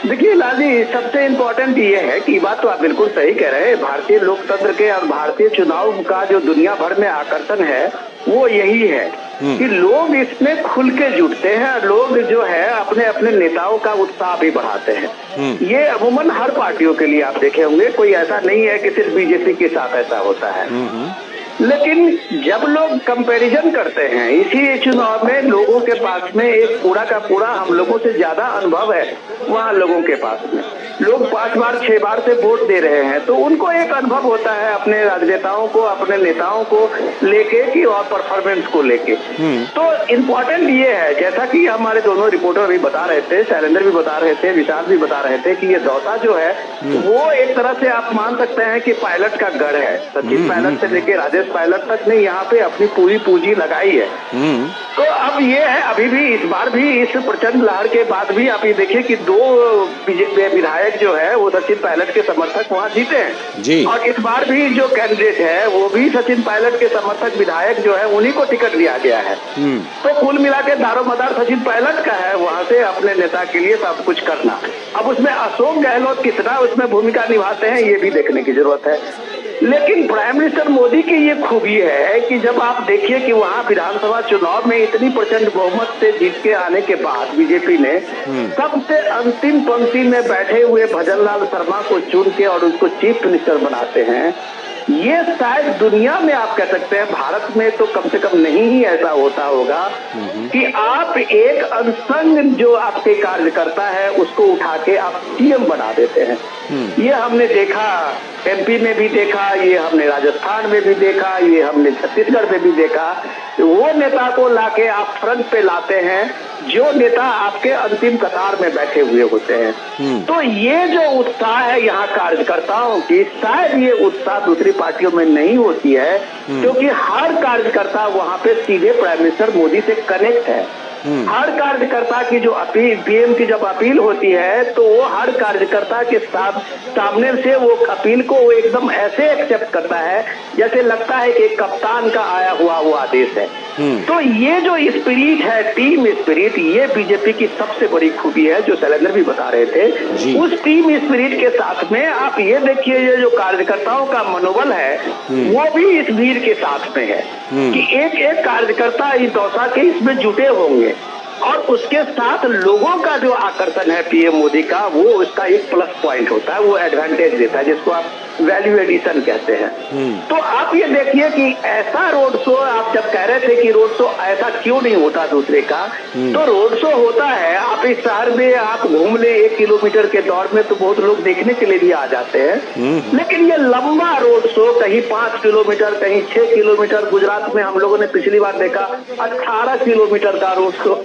देखिए लाल जी, सबसे इम्पोर्टेंट ये है कि बात तो आप बिल्कुल सही कह रहे हैं, भारतीय लोकतंत्र के और भारतीय चुनाव का जो दुनिया भर में आकर्षण है वो यही है कि लोग इसमें खुल के जुटते हैं और लोग जो है अपने अपने नेताओं का उत्साह भी बढ़ाते हैं। ये अमूमन हर पार्टियों के लिए आप देखे होंगे, कोई ऐसा नहीं है कि सिर्फ बीजेपी के साथ ऐसा होता है। लेकिन जब लोग कंपैरिजन करते हैं इसी चुनाव में, लोगों के पास में एक पूरा का पूरा हम लोगों से ज्यादा अनुभव है वहाँ लोगों के पास में। लोग 5 बार 6 बार से वोट दे रहे हैं तो उनको एक अनुभव होता है अपने राजनेताओं को, अपने नेताओं को लेके कि और परफॉर्मेंस को लेके। तो इम्पोर्टेंट ये है, जैसा कि हमारे दोनों रिपोर्टर भी बता रहे थे, शैलेंद्र भी बता रहे थे, विशाल भी बता रहे थे कि ये दौसा जो है वो एक तरह से आप मान सकते हैं कि पायलट का गढ़ है। सचिन पायलट से लेके राजेश पायलट तक ने यहाँ पे अपनी पूरी पूंजी लगाई है। तो अब ये है, अभी भी इस बार भी इस प्रचंड लहर के बाद भी आप ये देखिए कि 2 विधायक विधायक जो है वो सचिन पायलट के समर्थक वहाँ जीते हैं जी। और इस बार भी जो कैंडिडेट है वो भी सचिन पायलट के समर्थक विधायक जो है उन्हीं को टिकट दिया गया है। तो कुल मिला के दारोमदार सचिन पायलट का है वहाँ से अपने नेता के लिए सब कुछ करना। अब उसमें अशोक गहलोत कितना उसमें भूमिका निभाते हैं ये भी देखने की जरूरत है। लेकिन प्राइम मिनिस्टर मोदी की ये खूबी है कि जब आप देखिए कि वहाँ विधानसभा चुनाव में इतनी प्रचंड बहुमत से जीत के आने के बाद बीजेपी ने सबसे अंतिम पंक्ति में बैठे हुए भजनलाल शर्मा को चुन के और उसको चीफ मिनिस्टर बनाते हैं। ये शायद दुनिया में आप कह सकते हैं, भारत में तो कम से कम नहीं ही ऐसा होता होगा कि आप एक अनसंग जो आपके कार्यकर्ता है उसको उठा के आप सीएम बना देते हैं। ये हमने देखा एमपी में भी देखा, ये हमने राजस्थान में भी देखा, ये हमने छत्तीसगढ़ में भी देखा। वो नेता को लाके आप फ्रंट पे लाते हैं जो नेता आपके अंतिम कतार में बैठे हुए होते हैं। तो ये जो उत्साह है यहाँ कार्यकर्ताओं की, शायद ये उत्साह दूसरी पार्टियों में नहीं होती है क्योंकि हर कार्यकर्ता वहाँ पे सीधे प्राइम मिनिस्टर मोदी से कनेक्ट है। हर कार्यकर्ता की जो अपील, पीएम की जब अपील होती है तो वो हर कार्यकर्ता के साथ सामने से वो अपील को वो एकदम ऐसे एक्सेप्ट करता है जैसे लगता है कि कप्तान का आया हुआ वो आदेश है। तो ये जो स्पिरिट है, टीम स्पिरिट, ये बीजेपी की सबसे बड़ी खूबी है जो शैलेंद्र भी बता रहे थे। उस टीम स्पिरिट के साथ में आप ये देखिए ये जो कार्यकर्ताओं का मनोबल है वो भी इस भीड़ के साथ में है कि एक एक कार्यकर्ता इस दौसा के इसमें जुटे होंगे और उसके साथ लोगों का जो आकर्षण है पीएम मोदी का वो उसका एक प्लस पॉइंट होता है, वो एडवांटेज देता है जिसको आप वैल्यू एडिशन कहते हैं। तो आप ये देखिए कि ऐसा रोड शो, आप जब कह रहे थे कि रोड शो ऐसा क्यों नहीं होता दूसरे का, तो रोड शो होता है। आप इस शहर में आप घूम ले 1 किलोमीटर के दौर में तो बहुत लोग देखने के लिए भी आ जाते हैं, लेकिन ये लंबा रोड शो कहीं 5 किलोमीटर कहीं 6 किलोमीटर, गुजरात में हम लोगों ने पिछली बार देखा 18 किलोमीटर का रोड शो,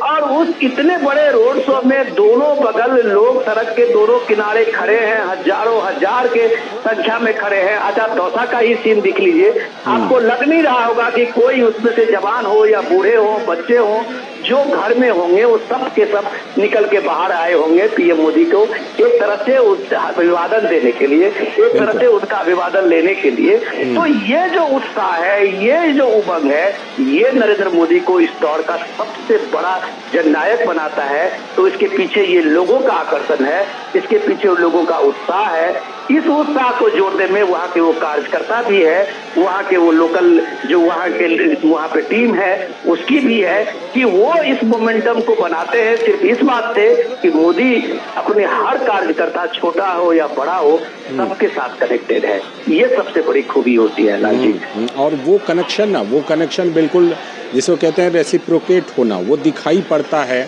और उस इतने बड़े रोड शो में दोनों बगल लोग सड़क के दोनों किनारे खड़े हैं, हजारों हजार के संख्या में खड़े हैं। अच्छा, दौसा का ही सीन दिख लीजिए, आपको लग नहीं रहा होगा कि कोई उसमें से जवान हो या बूढ़े हो, बच्चे हो, जो घर में होंगे वो सब के सब निकल के बाहर आए होंगे पीएम मोदी को एक तरह से अभिवादन देने के लिए, एक तरह से उनका अभिवादन लेने के लिए। तो ये जो उत्साह है, ये जो उमंग है, ये नरेंद्र मोदी को इस दौर का सबसे बड़ा जननायक बनाता है। तो इसके पीछे ये लोगों का आकर्षण है, इसके पीछे लोगों का उत्साह है। इस उत्साह को जोड़ने में वहाँ के वो कार्यकर्ता भी है, वहाँ के वो लोकल जो वहाँ पे टीम है उसकी भी है कि वो इस मोमेंटम को बनाते हैं सिर्फ इस बात से कि मोदी अपने हर कार्यकर्ता छोटा हो या बड़ा हो सबके साथ कनेक्टेड है। ये सबसे बड़ी खूबी होती है लाल जी। और वो कनेक्शन ना, वो कनेक्शन बिल्कुल जिसको कहते हैं रेसिप्रोकेट होना, वो दिखाई पड़ता है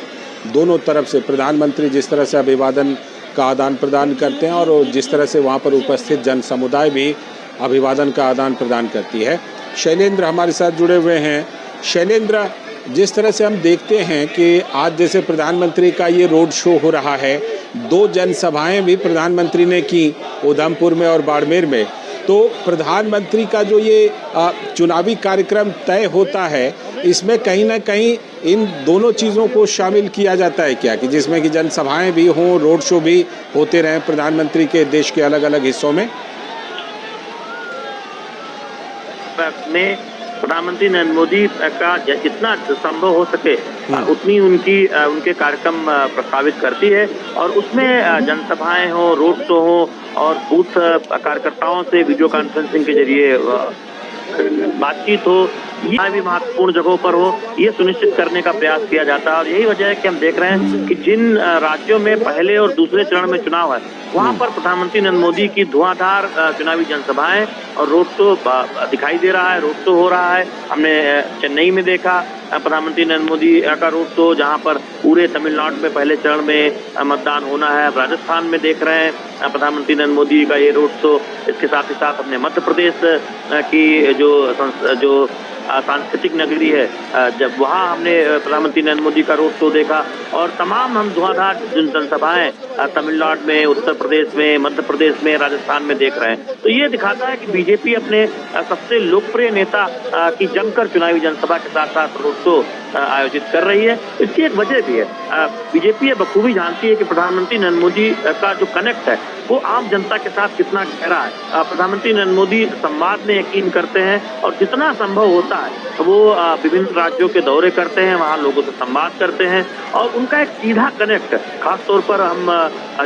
दोनों तरफ से। प्रधानमंत्री जिस तरह से अभिवादन का आदान प्रदान करते हैं और जिस तरह से वहाँ पर उपस्थित जन समुदाय भी अभिवादन का आदान प्रदान करती है। शैलेंद्र हमारे साथ जुड़े हुए हैं। शैलेंद्र, जिस तरह से हम देखते हैं कि आज जैसे प्रधानमंत्री का ये रोड शो हो रहा है, 2 जनसभाएं भी प्रधानमंत्री ने की उधमपुर में और बाड़मेर में, तो प्रधानमंत्री का जो ये चुनावी कार्यक्रम तय होता है इसमें कहीं ना कहीं इन दोनों चीज़ों को शामिल किया जाता है क्या, कि जिसमें कि जनसभाएं भी हों, रोड शो भी होते रहें प्रधानमंत्री के देश के अलग अलग हिस्सों में? प्रधानमंत्री नरेंद्र मोदी का जितना संभव हो सके उतनी उनके कार्यक्रम प्रस्तावित करती है और उसमें जनसभाएं हो, रोड शो हो और बूथ कार्यकर्ताओं से वीडियो कॉन्फ्रेंसिंग के जरिए बातचीत हो, ये भी महत्वपूर्ण जगहों पर हो, ये सुनिश्चित करने का प्रयास किया जाता है। और यही वजह है कि हम देख रहे हैं कि जिन राज्यों में पहले और दूसरे चरण में चुनाव है वहां पर प्रधानमंत्री नरेंद्र मोदी की धुआंधार चुनावी जनसभाएं और रोड शो दिखाई दे रहा है, रोड शो हो रहा है। हमने चेन्नई में देखा प्रधानमंत्री नरेंद्र मोदी का रोड शो, जहां पर पूरे तमिलनाडु में पहले चरण में मतदान होना है। राजस्थान में देख रहे हैं प्रधानमंत्री नरेंद्र मोदी का ये रोड शो। इसके साथ ही साथ अपने मध्य प्रदेश की जो सांस्कृतिक नगरी है, जब वहाँ हमने प्रधानमंत्री नरेंद्र मोदी का रोड शो देखा और तमाम हम धुआंधार जनसभाएं तमिलनाडु में, उत्तर प्रदेश में, मध्य प्रदेश में, राजस्थान में देख रहे हैं। तो ये दिखाता है कि बीजेपी अपने सबसे लोकप्रिय नेता की जमकर चुनावी जनसभा के साथ साथ रोड शो आयोजित कर रही है। इसकी एक वजह भी है, बीजेपी ये बखूबी जानती है कि प्रधानमंत्री नरेंद्र मोदी का जो कनेक्ट है वो आम जनता के साथ कितना गहरा है। प्रधानमंत्री नरेंद्र मोदी संवाद में यकीन करते हैं और जितना संभव होता है वो विभिन्न राज्यों के दौरे करते हैं, वहाँ लोगों से संवाद करते हैं और उनका एक सीधा कनेक्ट, खासतौर पर हम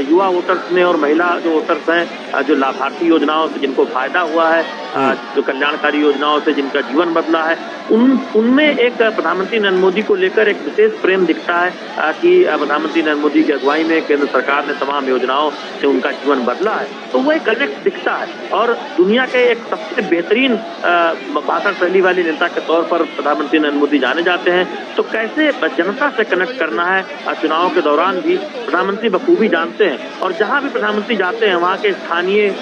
युवा वोटर्स में और महिला जो वोटर्स हैं, जो लाभार्थी योजनाओं से जिनको फायदा हुआ है, जो कल्याणकारी योजनाओं से जिनका जीवन बदला है, उनमें एक प्रधानमंत्री नरेंद्र मोदी को लेकर एक विशेष प्रेम दिखता है कि प्रधानमंत्री नरेंद्र मोदी की अगुवाई में केंद्र सरकार ने तमाम योजनाओं से उनका जीवन बदला है। तो वो एक कनेक्ट दिखता है और दुनिया के एक सबसे बेहतरीन भाषण शैली वाले नेता के तौर पर प्रधानमंत्री नरेंद्र मोदी जाने जाते हैं। तो कैसे जनता से कनेक्ट करना है चुनाव के दौरान भी प्रधानमंत्री बखूबी जानते हैं और जहां भी प्रधानमंत्री जाते हैं वहां के स्थानीय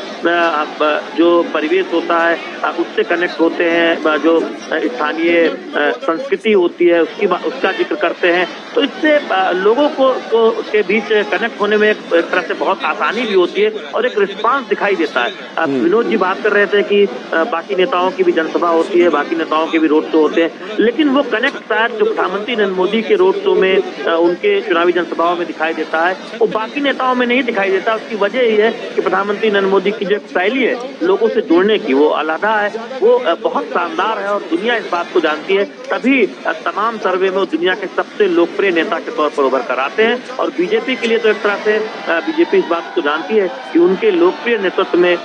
जो परिवेश होता है उससे कनेक्ट होते हैं, जो स्थानीय संस्कृति होती है उसका जिक्र करते हैं। तो इससे लोगों को के बीच कनेक्ट होने में एक तरह से बहुत आसानी भी होती है और एक रिस्पांस दिखाई देता है। विनोद जी बात कर रहे थे कि बाकी नेताओं की भी जनसभा होती है, बाकी नेताओं के भी रोड शो होते हैं, लेकिन वो कनेक्ट शायद जो प्रधानमंत्री नरेंद्र मोदी के रोड शो में, उनके चुनावी जनसभाओं में दिखाई देता है वो बाकी नेताओं में नहीं दिखाई देता। उसकी वजह यही है कि प्रधानमंत्री नरेंद्र मोदी की जो शैली है लोगों से जुड़ने की, वो अलग है, वो बहुत शानदार है और दुनिया इस बात को जानती है। तभी तमाम सर्वे में वो दुनिया के सबसे लोकप्रिय नेता के तौर पर उभर कर आते हैं और बीजेपी के लिए तो एक तरह से बीजेपी इस बात को जानती है कि उनके लोकप्रिय नेतृत्व में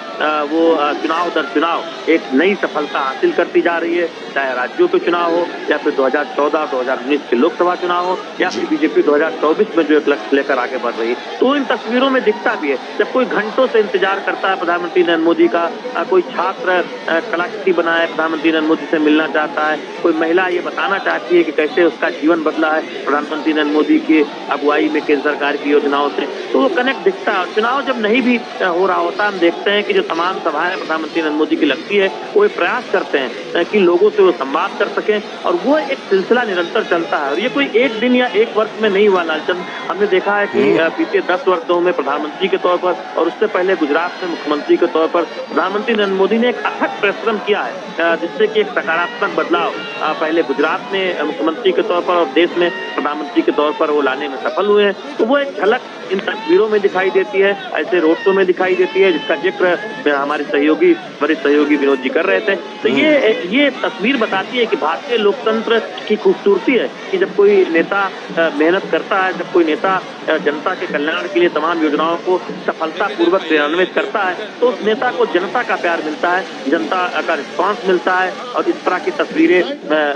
वो चुनाव दर चुनाव एक नई सफलता हासिल करती जा रही है, चाहे राज्यों के चुनाव हो या फिर 2014-2019 के लोकसभा चुनाव हो या फिर बीजेपी 2024 में जो एक लक्ष्य लेकर आगे बढ़ रही है। तो इन तस्वीरों में दिखता भी है, जब कोई घंटों से इंतजार करता है प्रधानमंत्री नरेंद्र मोदी का, कोई छात्र कलाकृति बनाए प्रधानमंत्री नरेंद्र मोदी से मिलना चाहता है, कोई महिला ये बताना चाहती है कि कैसे उसका जीवन बदला है प्रधानमंत्री नरेंद्र मोदी की अगुवाई में केंद्र सरकार की योजनाओं से, तो वो कनेक्ट दिखता है। और चुनाव जब नहीं भी हो रहा होता हम देखते हैं कि जो तमाम सभाएं प्रधानमंत्री नरेंद्र मोदी की लगती है वो एक प्रयास करते हैं कि लोगों से वो संवाद कर सकें और वो एक सिलसिला निरंतर चलता है। और ये कोई एक दिन या एक वर्ष में नहीं हुआ लालचंद, हमने देखा है कि बीते 10 वर्षों में प्रधानमंत्री के तौर पर और उससे पहले गुजरात में मुख्यमंत्री के तौर पर प्रधानमंत्री नरेंद्र मोदी ने एक अथक परिश्रम किया है जिससे कि एक सकारात्मक बदलाव पहले गुजरात में मुख्यमंत्री के तौर पर और देश में प्रधानमंत्री के तौर पर वो लाने में सफल हुए हैं। तो वो एक झलक इन तस्वीरों में दिखाई देती है, ऐसे रोड शो में दिखाई देती है जिसका जिक्र हमारे वरिष्ठ सहयोगी विनोद जी कर रहे थे। तो ये तस्वीर बताती है कि भारतीय लोकतंत्र की खूबसूरती है कि जब कोई नेता मेहनत करता है, जब कोई नेता जनता के कल्याण के लिए तमाम योजनाओं को सफलतापूर्वक क्रियान्वित करता है तो उस नेता को जनता का प्यार मिलता है, जनता का रिस्पांस मिलता है और इस तरह की तस्वीरें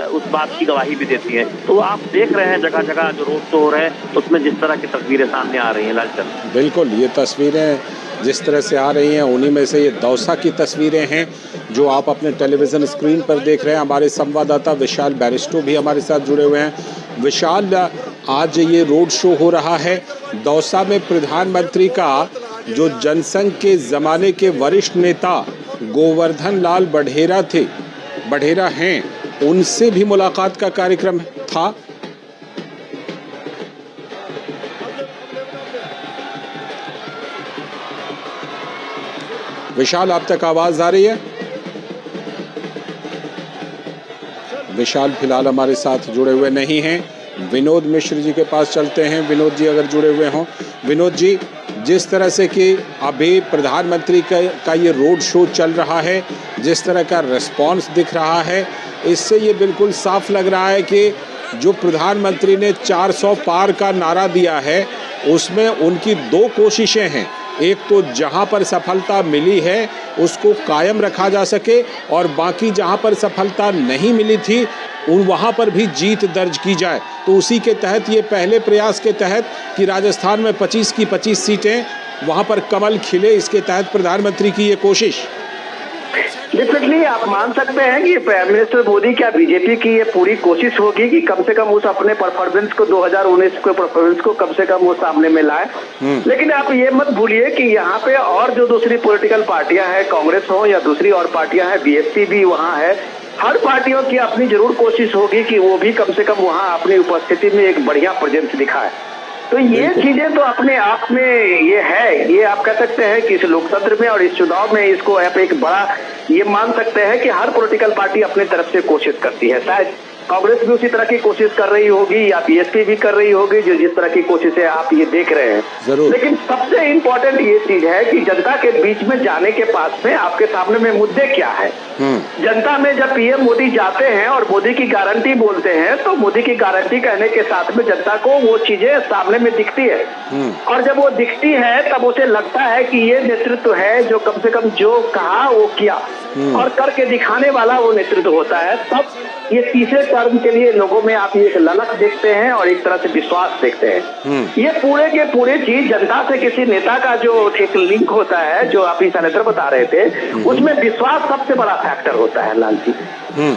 उस बात की गवाही भी देती हैं। तो आप देख रहे हैं जगह जगह जो रोड शो हो रहे हैं उसमें जिस तरह की तस्वीरें सामने आ रही हैं लालचंद। बिल्कुल, ये तस्वीरें जिस तरह से आ रही हैं उन्हीं में से ये दौसा की तस्वीरें हैं जो आप अपने टेलीविज़न स्क्रीन पर देख रहे हैं। हमारे संवाददाता विशाल बैरिस्टो भी हमारे साथ जुड़े हुए हैं। विशाल, आज ये रोड शो हो रहा है दौसा में, प्रधानमंत्री का जो जनसंघ के ज़माने के वरिष्ठ नेता गोवर्धन लाल बढ़ेरा हैं, उनसे भी मुलाकात का कार्यक्रम था। विशाल, आप तक आवाज आ रही है? विशाल फिलहाल हमारे साथ जुड़े हुए नहीं हैं। विनोद मिश्र जी के पास चलते हैं। विनोद जी अगर जुड़े हुए हों। विनोद जी, जिस तरह से कि अभी प्रधानमंत्री का ये रोड शो चल रहा है, जिस तरह का रिस्पांस दिख रहा है, इससे ये बिल्कुल साफ लग रहा है कि जो प्रधानमंत्री ने 400 पार का नारा दिया है उसमें उनकी 2 कोशिशें हैं। एक तो जहां पर सफलता मिली है उसको कायम रखा जा सके और बाकी जहां पर सफलता नहीं मिली थी वहां पर भी जीत दर्ज की जाए। तो उसी के तहत ये पहले प्रयास के तहत कि राजस्थान में 25 की 25 सीटें वहां पर कमल खिले, इसके तहत प्रधानमंत्री की ये कोशिश। डेफिनेटली आप मान सकते हैं कि प्राइम मिनिस्टर मोदी क्या बीजेपी की ये पूरी कोशिश होगी कि कम से कम उस अपने परफॉर्मेंस को 2019 के परफॉर्मेंस को कम से कम वो सामने में लाए। लेकिन आप ये मत भूलिए कि यहाँ पे और जो दूसरी पॉलिटिकल पार्टियां हैं, कांग्रेस हो या दूसरी और पार्टियां हैं, बीएसपी भी वहाँ है, हर पार्टियों की अपनी जरूर कोशिश होगी कि वो भी कम से कम वहाँ अपनी उपस्थिति में एक बढ़िया प्रेजेंस दिखाए। तो ये चीजें तो अपने आप में ये है, ये आप कह सकते हैं कि इस लोकतंत्र में और इस चुनाव में इसको आप एक बड़ा ये मान सकते हैं कि हर पॉलिटिकल पार्टी अपनी तरफ से कोशिश करती है। शायद कांग्रेस भी उसी तरह की कोशिश कर रही होगी या बीएसपी भी कर रही होगी, जो जिस तरह की कोशिशें आप ये देख रहे हैं। जरूर। लेकिन सबसे इम्पोर्टेंट ये चीज है कि जनता के बीच में जाने के पास में आपके सामने में मुद्दे क्या है। जनता में जब पीएम मोदी जाते हैं और मोदी की गारंटी बोलते हैं तो मोदी की गारंटी कहने के साथ में जनता को वो चीजें सामने में दिखती है, और जब वो दिखती है तब उसे लगता है कि ये नेतृत्व है जो कम से कम जो कहा वो किया और करके दिखाने वाला वो नेतृत्व होता है। तब ये तीसरे टर्म के लिए लोगों में आप एक ललक देखते हैं और एक तरह से विश्वास देखते हैं। ये पूरे के पूरे चीज जनता से किसी नेता का जो एक लिंक होता है, जो आप सेनेटर बता रहे थे, उसमें विश्वास सबसे बड़ा फैक्टर होता है लाल जी।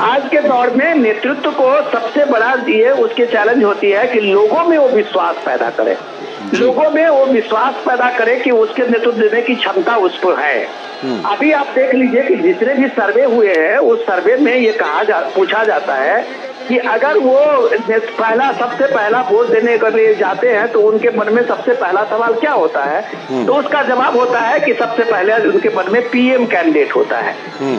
आज के दौर में नेतृत्व को सबसे बड़ा ये उसके चैलेंज होती है कि लोगों में वो विश्वास पैदा करे, लोगों में वो विश्वास पैदा करे कि उसके नेतृत्व देने की क्षमता उस पर है। अभी आप देख लीजिए कि जितने भी सर्वे हुए हैं उस सर्वे में ये पूछा जाता है कि अगर वो सबसे पहला वोट देने के लिए जाते हैं तो उनके मन में सबसे पहला सवाल क्या होता है, तो उसका जवाब होता है कि सबसे पहले उनके मन में पीएम कैंडिडेट होता है।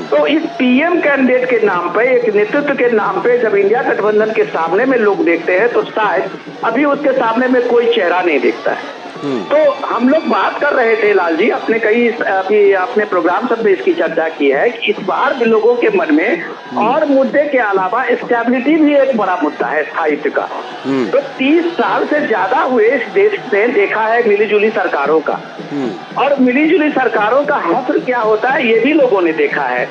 तो इस पीएम कैंडिडेट के नाम पे, एक नेतृत्व के नाम पे जब इंडिया गठबंधन के सामने में लोग देखते हैं तो शायद अभी उसके सामने में कोई चेहरा नहीं दिखता है। तो हम लोग बात कर रहे थे लाल जी, अपने कई अभी अपने प्रोग्राम सब में इसकी चर्चा की है कि इस बार भी लोगों के मन में और मुद्दे के अलावा स्टेबिलिटी भी एक बड़ा मुद्दा है, स्थायित्व का। तो 30 साल से ज्यादा हुए इस देश ने देखा है मिलीजुली सरकारों का, और मिलीजुली सरकारों का हश्र क्या होता है ये भी लोगों ने देखा है।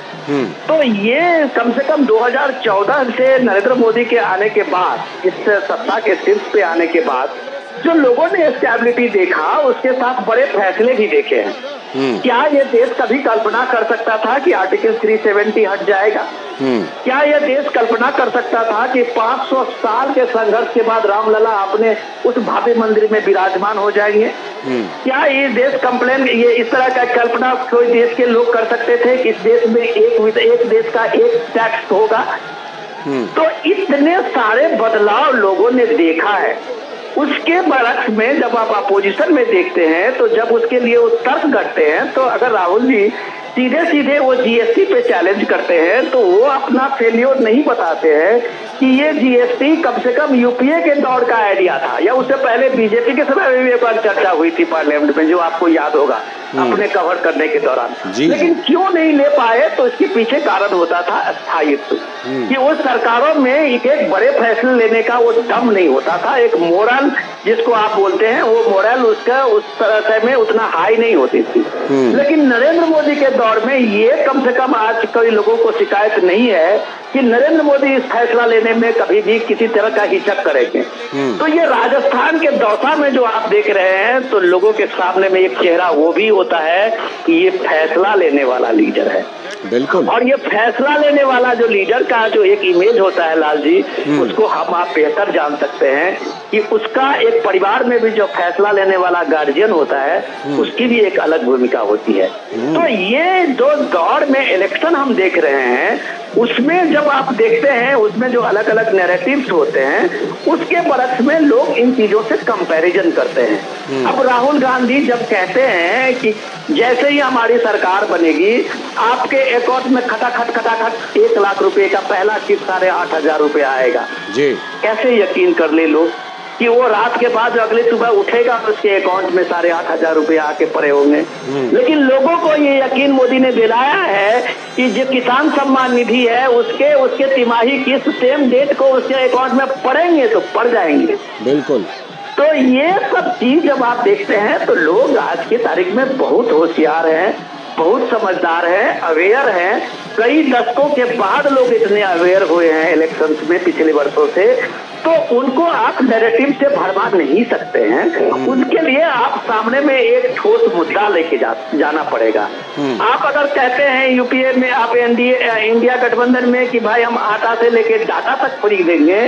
तो ये कम से कम 2014 से नरेंद्र मोदी के आने के बाद, इस सत्ता के शीर्ष पे आने के बाद जो लोगों ने स्टेबिलिटी देखा, उसके साथ बड़े फैसले भी देखे हैं। क्या ये देश कभी कल्पना कर सकता था कि आर्टिकल 370 हट जाएगा? क्या यह देश कल्पना कर सकता था कि 500 साल के संघर्ष के बाद रामलला अपने उस भव्य मंदिर में विराजमान हो जाएंगे? क्या ये देश ये इस तरह का कल्पना कोई देश के लोग कर सकते थे कि इस देश में एक देश का एक टैक्स होगा? तो इतने सारे बदलाव लोगों ने देखा है। उसके बरक्स में जब आप अपोजिशन में देखते हैं तो जब उसके लिए वो तर्क करते हैं, तो अगर राहुल जी सीधे सीधे वो जीएसटी पे चैलेंज करते हैं तो वो अपना फेल्योर नहीं बताते हैं कि ये जीएसटी कम से कम यूपीए के दौर का आइडिया था, या उससे पहले बीजेपी के समय में भी एक बार चर्चा हुई थी पार्लियामेंट में, जो आपको याद होगा अपने कवर करने के दौरान। लेकिन क्यों नहीं ले पाए? तो इसके पीछे कारण होता था स्थायित्व, कि उस सरकारों में एक बड़े फैसले लेने का वो दम नहीं होता था, एक मोरल जिसको आप बोलते हैं, वो मोरल उसका उस तरह में उतना हाई नहीं होती थी। लेकिन नरेंद्र मोदी के दौर में ये कम से कम आज कई लोगों को शिकायत नहीं है कि नरेंद्र मोदी इस फैसला लेने में कभी भी किसी तरह का हिचक करेंगे। तो ये राजस्थान के दौसा में जो आप देख रहे हैं, तो लोगों के सामने में एक चेहरा वो भी होता है कि ये फैसला लेने वाला लीडर है। बिल्कुल। और ये फैसला लेने वाला जो लीडर का जो एक इमेज होता है लाल जी, उसको हम आप बेहतर जान सकते हैं कि उसका एक परिवार में भी जो फैसला लेने वाला गार्जियन होता है, उसकी भी एक अलग भूमिका होती है। तो ये जो दौर में इलेक्शन हम देख रहे हैं, उसमें जब आप देखते हैं उसमें जो अलग अलग नैरेटिव्स होते हैं, उसके बरक्स में लोग इन चीजों से कंपैरिजन करते हैं। अब राहुल गांधी जब कहते हैं कि जैसे ही हमारी सरकार बनेगी आपके अकाउंट में खटाखट 1 लाख रुपए का पहला किस्त 8,500 रुपए आएगा जी, कैसे यकीन कर ले लोग कि वो रात के बाद अगले सुबह उठेगा उसके अकाउंट में 8,500 रुपए आके पड़े होंगे। लेकिन लोगों को ये यकीन मोदी ने दिलाया है कि जो किसान सम्मान निधि है उसके तिमाही किस्त सेम डेट को उसके अकाउंट में पड़ेंगे तो पड़ जाएंगे। बिल्कुल। तो ये सब चीज जब आप देखते हैं तो लोग आज की तारीख में बहुत होशियार हैं, बहुत समझदार हैं, अवेयर हैं। कई दशकों के बाद लोग इतने अवेयर हुए हैं इलेक्शंस में पिछले वर्षों से, तो उनको आप नैरेटिव से भरवा नहीं सकते हैं। उनके लिए आप सामने में एक ठोस मुद्दा लेके जाना पड़ेगा। आप अगर कहते हैं यूपीए में आप इंडिया गठबंधन में कि भाई हम आटा से लेके डाटा तक फ्री देंगे,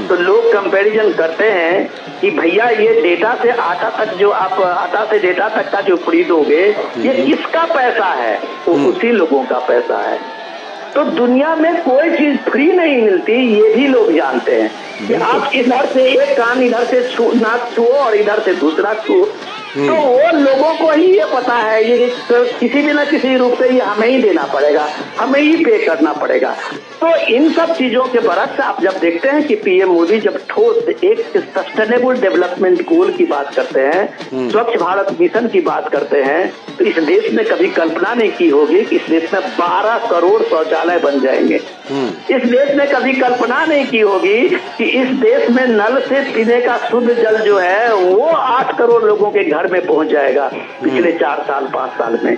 तो लोग कंपैरिजन करते हैं कि भैया ये डेटा से आटा तक जो आप आटा से डेटा तक का जो फ्री दोगे, ये किसका पैसा है? वो उसी लोगों का पैसा है। तो दुनिया में कोई चीज फ्री नहीं मिलती, ये भी लोग जानते हैं कि आप इधर से एक कान इधर से नाक छुओ और इधर से दूसरा छुओ। तो वो लोगों को ही ये पता है, ये तो किसी भी ना किसी रूप से ये हमें ही देना पड़ेगा, हमें ही पे करना पड़ेगा। तो इन सब चीजों के बरक्स आप जब देखते हैं कि पीएम मोदी जब ठोस एक सस्टेनेबल डेवलपमेंट गोल की बात करते हैं, स्वच्छ भारत मिशन की बात करते हैं, तो इस देश में कभी कल्पना नहीं की होगी कि इस देश में 12 करोड़ शौचालय बन जाएंगे। इस देश ने कभी कल्पना नहीं की होगी कि इस देश में नल से पीने का शुद्ध जल जो है वो 8 करोड़ लोगों के घर में पहुंच जाएगा पिछले 4 साल 5 साल में।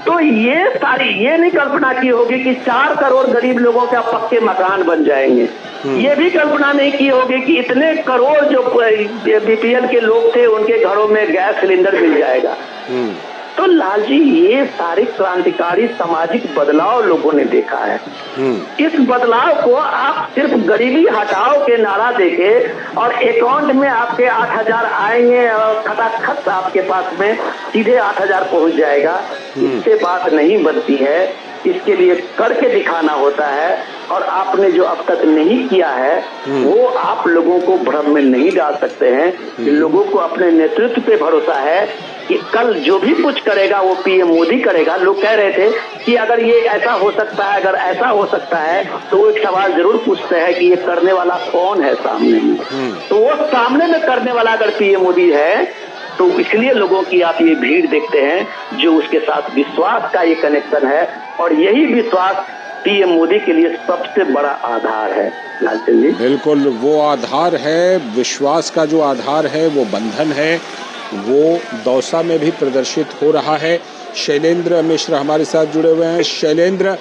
तो ये सारी ये नहीं कल्पना की होगी कि 4 करोड़ गरीब लोगों के पक्के मकान बन जाएंगे। ये भी कल्पना नहीं की होगी कि इतने करोड़ जो बीपीएल के लोग थे उनके घरों में गैस सिलेंडर मिल जाएगा। तो लाल जी ये सारे क्रांतिकारी सामाजिक बदलाव लोगों ने देखा है। इस बदलाव को आप सिर्फ गरीबी हटाओ के नारा देके और अकाउंट में आपके 8,000 आएंगे और खटाखट आपके पास में सीधे 8,000 पहुंच जाएगा, इससे बात नहीं बनती है। इसके लिए करके दिखाना होता है और आपने जो अब तक नहीं किया है वो आप लोगों को भ्रम में नहीं डाल सकते हैं। लोगों को अपने नेतृत्व पे भरोसा है कि कल जो भी कुछ करेगा वो पीएम मोदी करेगा। लोग कह रहे थे कि अगर ये ऐसा हो सकता है, अगर ऐसा हो सकता है, तो वो एक सवाल जरूर पूछते हैं कि ये करने वाला कौन है सामने में। तो वो सामने में करने वाला अगर पीएम मोदी है तो इसलिए लोगों की आप ये भीड़ देखते हैं जो उसके साथ विश्वास का ये कनेक्शन है और यही विश्वास पीएम मोदी के लिए सबसे बड़ा आधार है। लालचंद जी बिल्कुल वो आधार है, विश्वास का जो आधार है वो बंधन है, वो दौसा में भी प्रदर्शित हो रहा है। शैलेंद्र मिश्र हमारे साथ जुड़े हुए हैं। शैलेंद्र,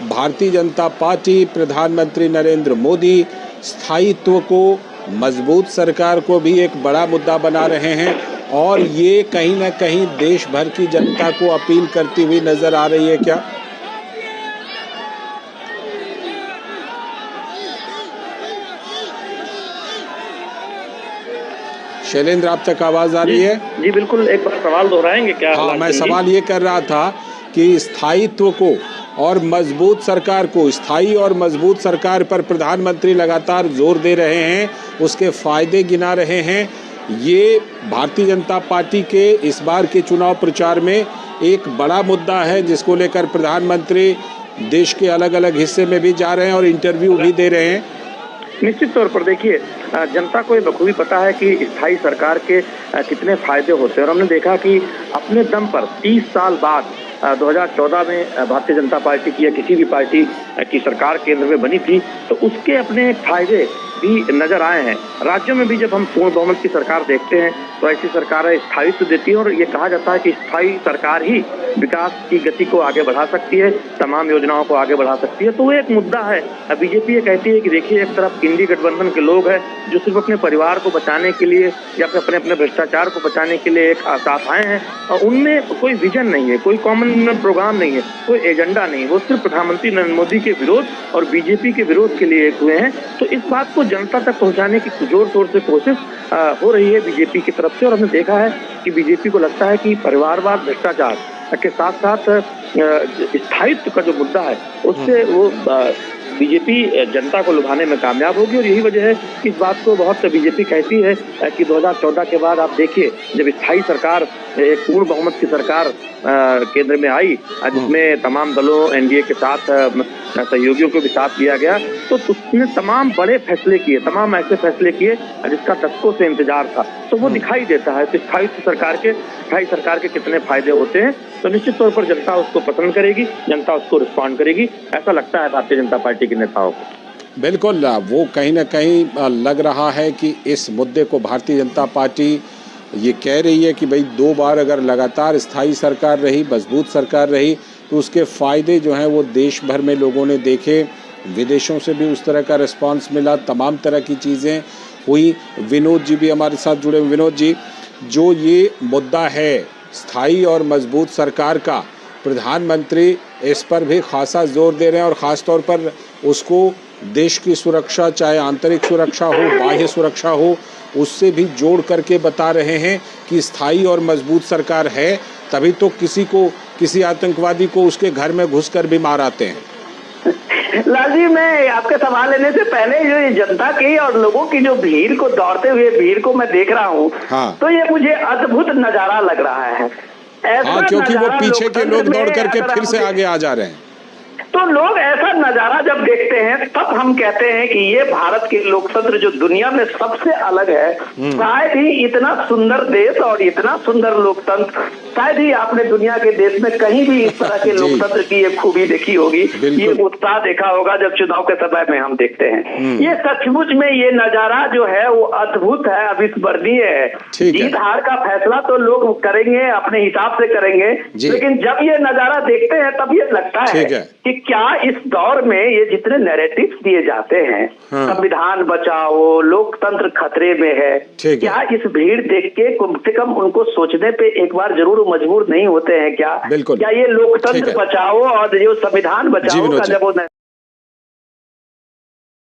भारतीय जनता पार्टी, प्रधानमंत्री नरेंद्र मोदी स्थायित्व को, मजबूत सरकार को भी एक बड़ा मुद्दा बना रहे हैं और ये कहीं ना कहीं देश भर की जनता को अपील करती हुई नजर आ रही है क्या? शैलेंद्र, आप तक आवाज आ रही है? जी बिल्कुल, एक बार सवाल दोहराएंगे क्या? हाँ, मैं सवाल ये कर रहा था कि स्थायित्व को और मजबूत सरकार को, स्थायी और मजबूत सरकार पर प्रधानमंत्री लगातार जोर दे रहे हैं, उसके फायदे गिना रहे हैं। ये भारतीय जनता पार्टी के इस बार के चुनाव प्रचार में एक बड़ा मुद्दा है जिसको लेकर प्रधानमंत्री देश के अलग अलग हिस्से में भी जा रहे हैं और इंटरव्यू भी दे रहे हैं। निश्चित तौर पर देखिए, जनता को ये बखूबी पता है कि स्थायी सरकार के कितने फायदे होते हैं और हमने देखा कि अपने दम पर 30 साल बाद 2014 में भारतीय जनता पार्टी की या किसी भी पार्टी की सरकार केंद्र में बनी थी तो उसके अपने फायदे भी नजर आए हैं। राज्यों में भी जब हम पूर्ण बहुमत की सरकार देखते हैं तो ऐसी सरकारें स्थायित्व देती है और ये कहा जाता है कि स्थायी सरकार ही विकास की गति को आगे बढ़ा सकती है, तमाम योजनाओं को आगे बढ़ा सकती है। तो वो एक मुद्दा है। बीजेपी ये कहती है कि देखिए, एक तरफ इंडी गठबंधन के लोग हैं जो सिर्फ अपने परिवार को बचाने के लिए या फिर अपने भ्रष्टाचार को बचाने के लिए एक साथ आए हैं और उनमें कोई विजन नहीं है, कोई कॉमन प्रोग्राम नहीं है, कोई एजेंडा नहीं है। वो सिर्फ प्रधानमंत्री नरेंद्र मोदी के विरोध और बीजेपी के विरोध के लिए एक हुए हैं। तो इस बात को जनता तक पहुंचाने की जोर शोर से कोशिश हो रही है बीजेपी की तरफ से और हमने देखा है कि बीजेपी को लगता है कि परिवारवाद, भ्रष्टाचार के साथ साथ स्थायित्व का जो मुद्दा है उससे वो बीजेपी जनता को लुभाने में कामयाब होगी। और यही वजह है कि इस बात को बहुत बीजेपी कहती है कि 2014 के बाद आप देखिए, जब स्थायी सरकार, एक पूर्ण बहुमत की सरकार केंद्र में आई जिसमें तमाम दलों, एनडीए के साथ सहयोगियों को भी साथ लिया गया, तो उसने तमाम बड़े फैसले किए, तमाम ऐसे फैसले किए जिसका दशकों से इंतजार था। तो वो दिखाई देता है कि स्थायी सरकार के कितने फायदे होते हैं। तो निश्चित तौर पर जनता उसको पसंद करेगी, जनता उसको रिस्पॉन्ड करेगी, ऐसा लगता है भारतीय जनता पार्टी के नेताओं को। बिल्कुल, वो कहीं ना कहीं लग रहा है कि इस मुद्दे को भारतीय जनता पार्टी ये कह रही है कि भाई 2 बार अगर लगातार स्थायी सरकार रही, मजबूत सरकार रही, तो उसके फ़ायदे जो हैं वो देश भर में लोगों ने देखे, विदेशों से भी उस तरह का रिस्पांस मिला, तमाम तरह की चीज़ें हुई। विनोद जी भी हमारे साथ जुड़े। विनोद जी, जो ये मुद्दा है स्थायी और मजबूत सरकार का, प्रधानमंत्री इस पर भी खासा जोर दे रहे हैं और ख़ास तौर पर उसको देश की सुरक्षा, चाहे आंतरिक सुरक्षा हो, बाह्य सुरक्षा हो, उससे भी जोड़ करके बता रहे हैं कि स्थायी और मजबूत सरकार है तभी तो किसी आतंकवादी को उसके घर में घुसकर भी मार आते हैं। लाल जी, मैं आपके सवाल लेने से पहले जो ये जनता की और लोगों की जो भीड़ को, दौड़ते हुए भीड़ को मैं देख रहा हूँ, हाँ। तो ये मुझे अद्भुत नजारा लग रहा है। हाँ, क्योंकि वो पीछे के लोग दौड़ करके फिर से आगे आ जा रहे हैं। तो लोग ऐसा नजारा जब देखते हैं तब हम कहते हैं कि ये भारत के लोकतंत्र जो दुनिया में सबसे अलग है, शायद ही इतना सुंदर देश और इतना सुंदर लोकतंत्र शायद ही आपने दुनिया के देश में कहीं भी इस तरह के लोकतंत्र की ये खूबी देखी होगी, ये उत्साह देखा होगा जब चुनाव के समय में हम देखते हैं। ये सचमुच में ये नजारा जो है वो अद्भुत है, अविस्मरणीय है। जीत हार का फैसला तो लोग करेंगे, अपने हिसाब से करेंगे, लेकिन जब ये नजारा देखते हैं तब ये लगता है कि क्या इस दौर में ये जितने नैरेटिव्स दिए जाते हैं, संविधान बचाओ, लोकतंत्र खतरे में है, क्या इस भीड़ देख के कम से कम उनको सोचने पे एक बार जरूर मजबूर नहीं होते हैं क्या? क्या ये लोकतंत्र बचाओ और जो संविधान बचाओ का जब वो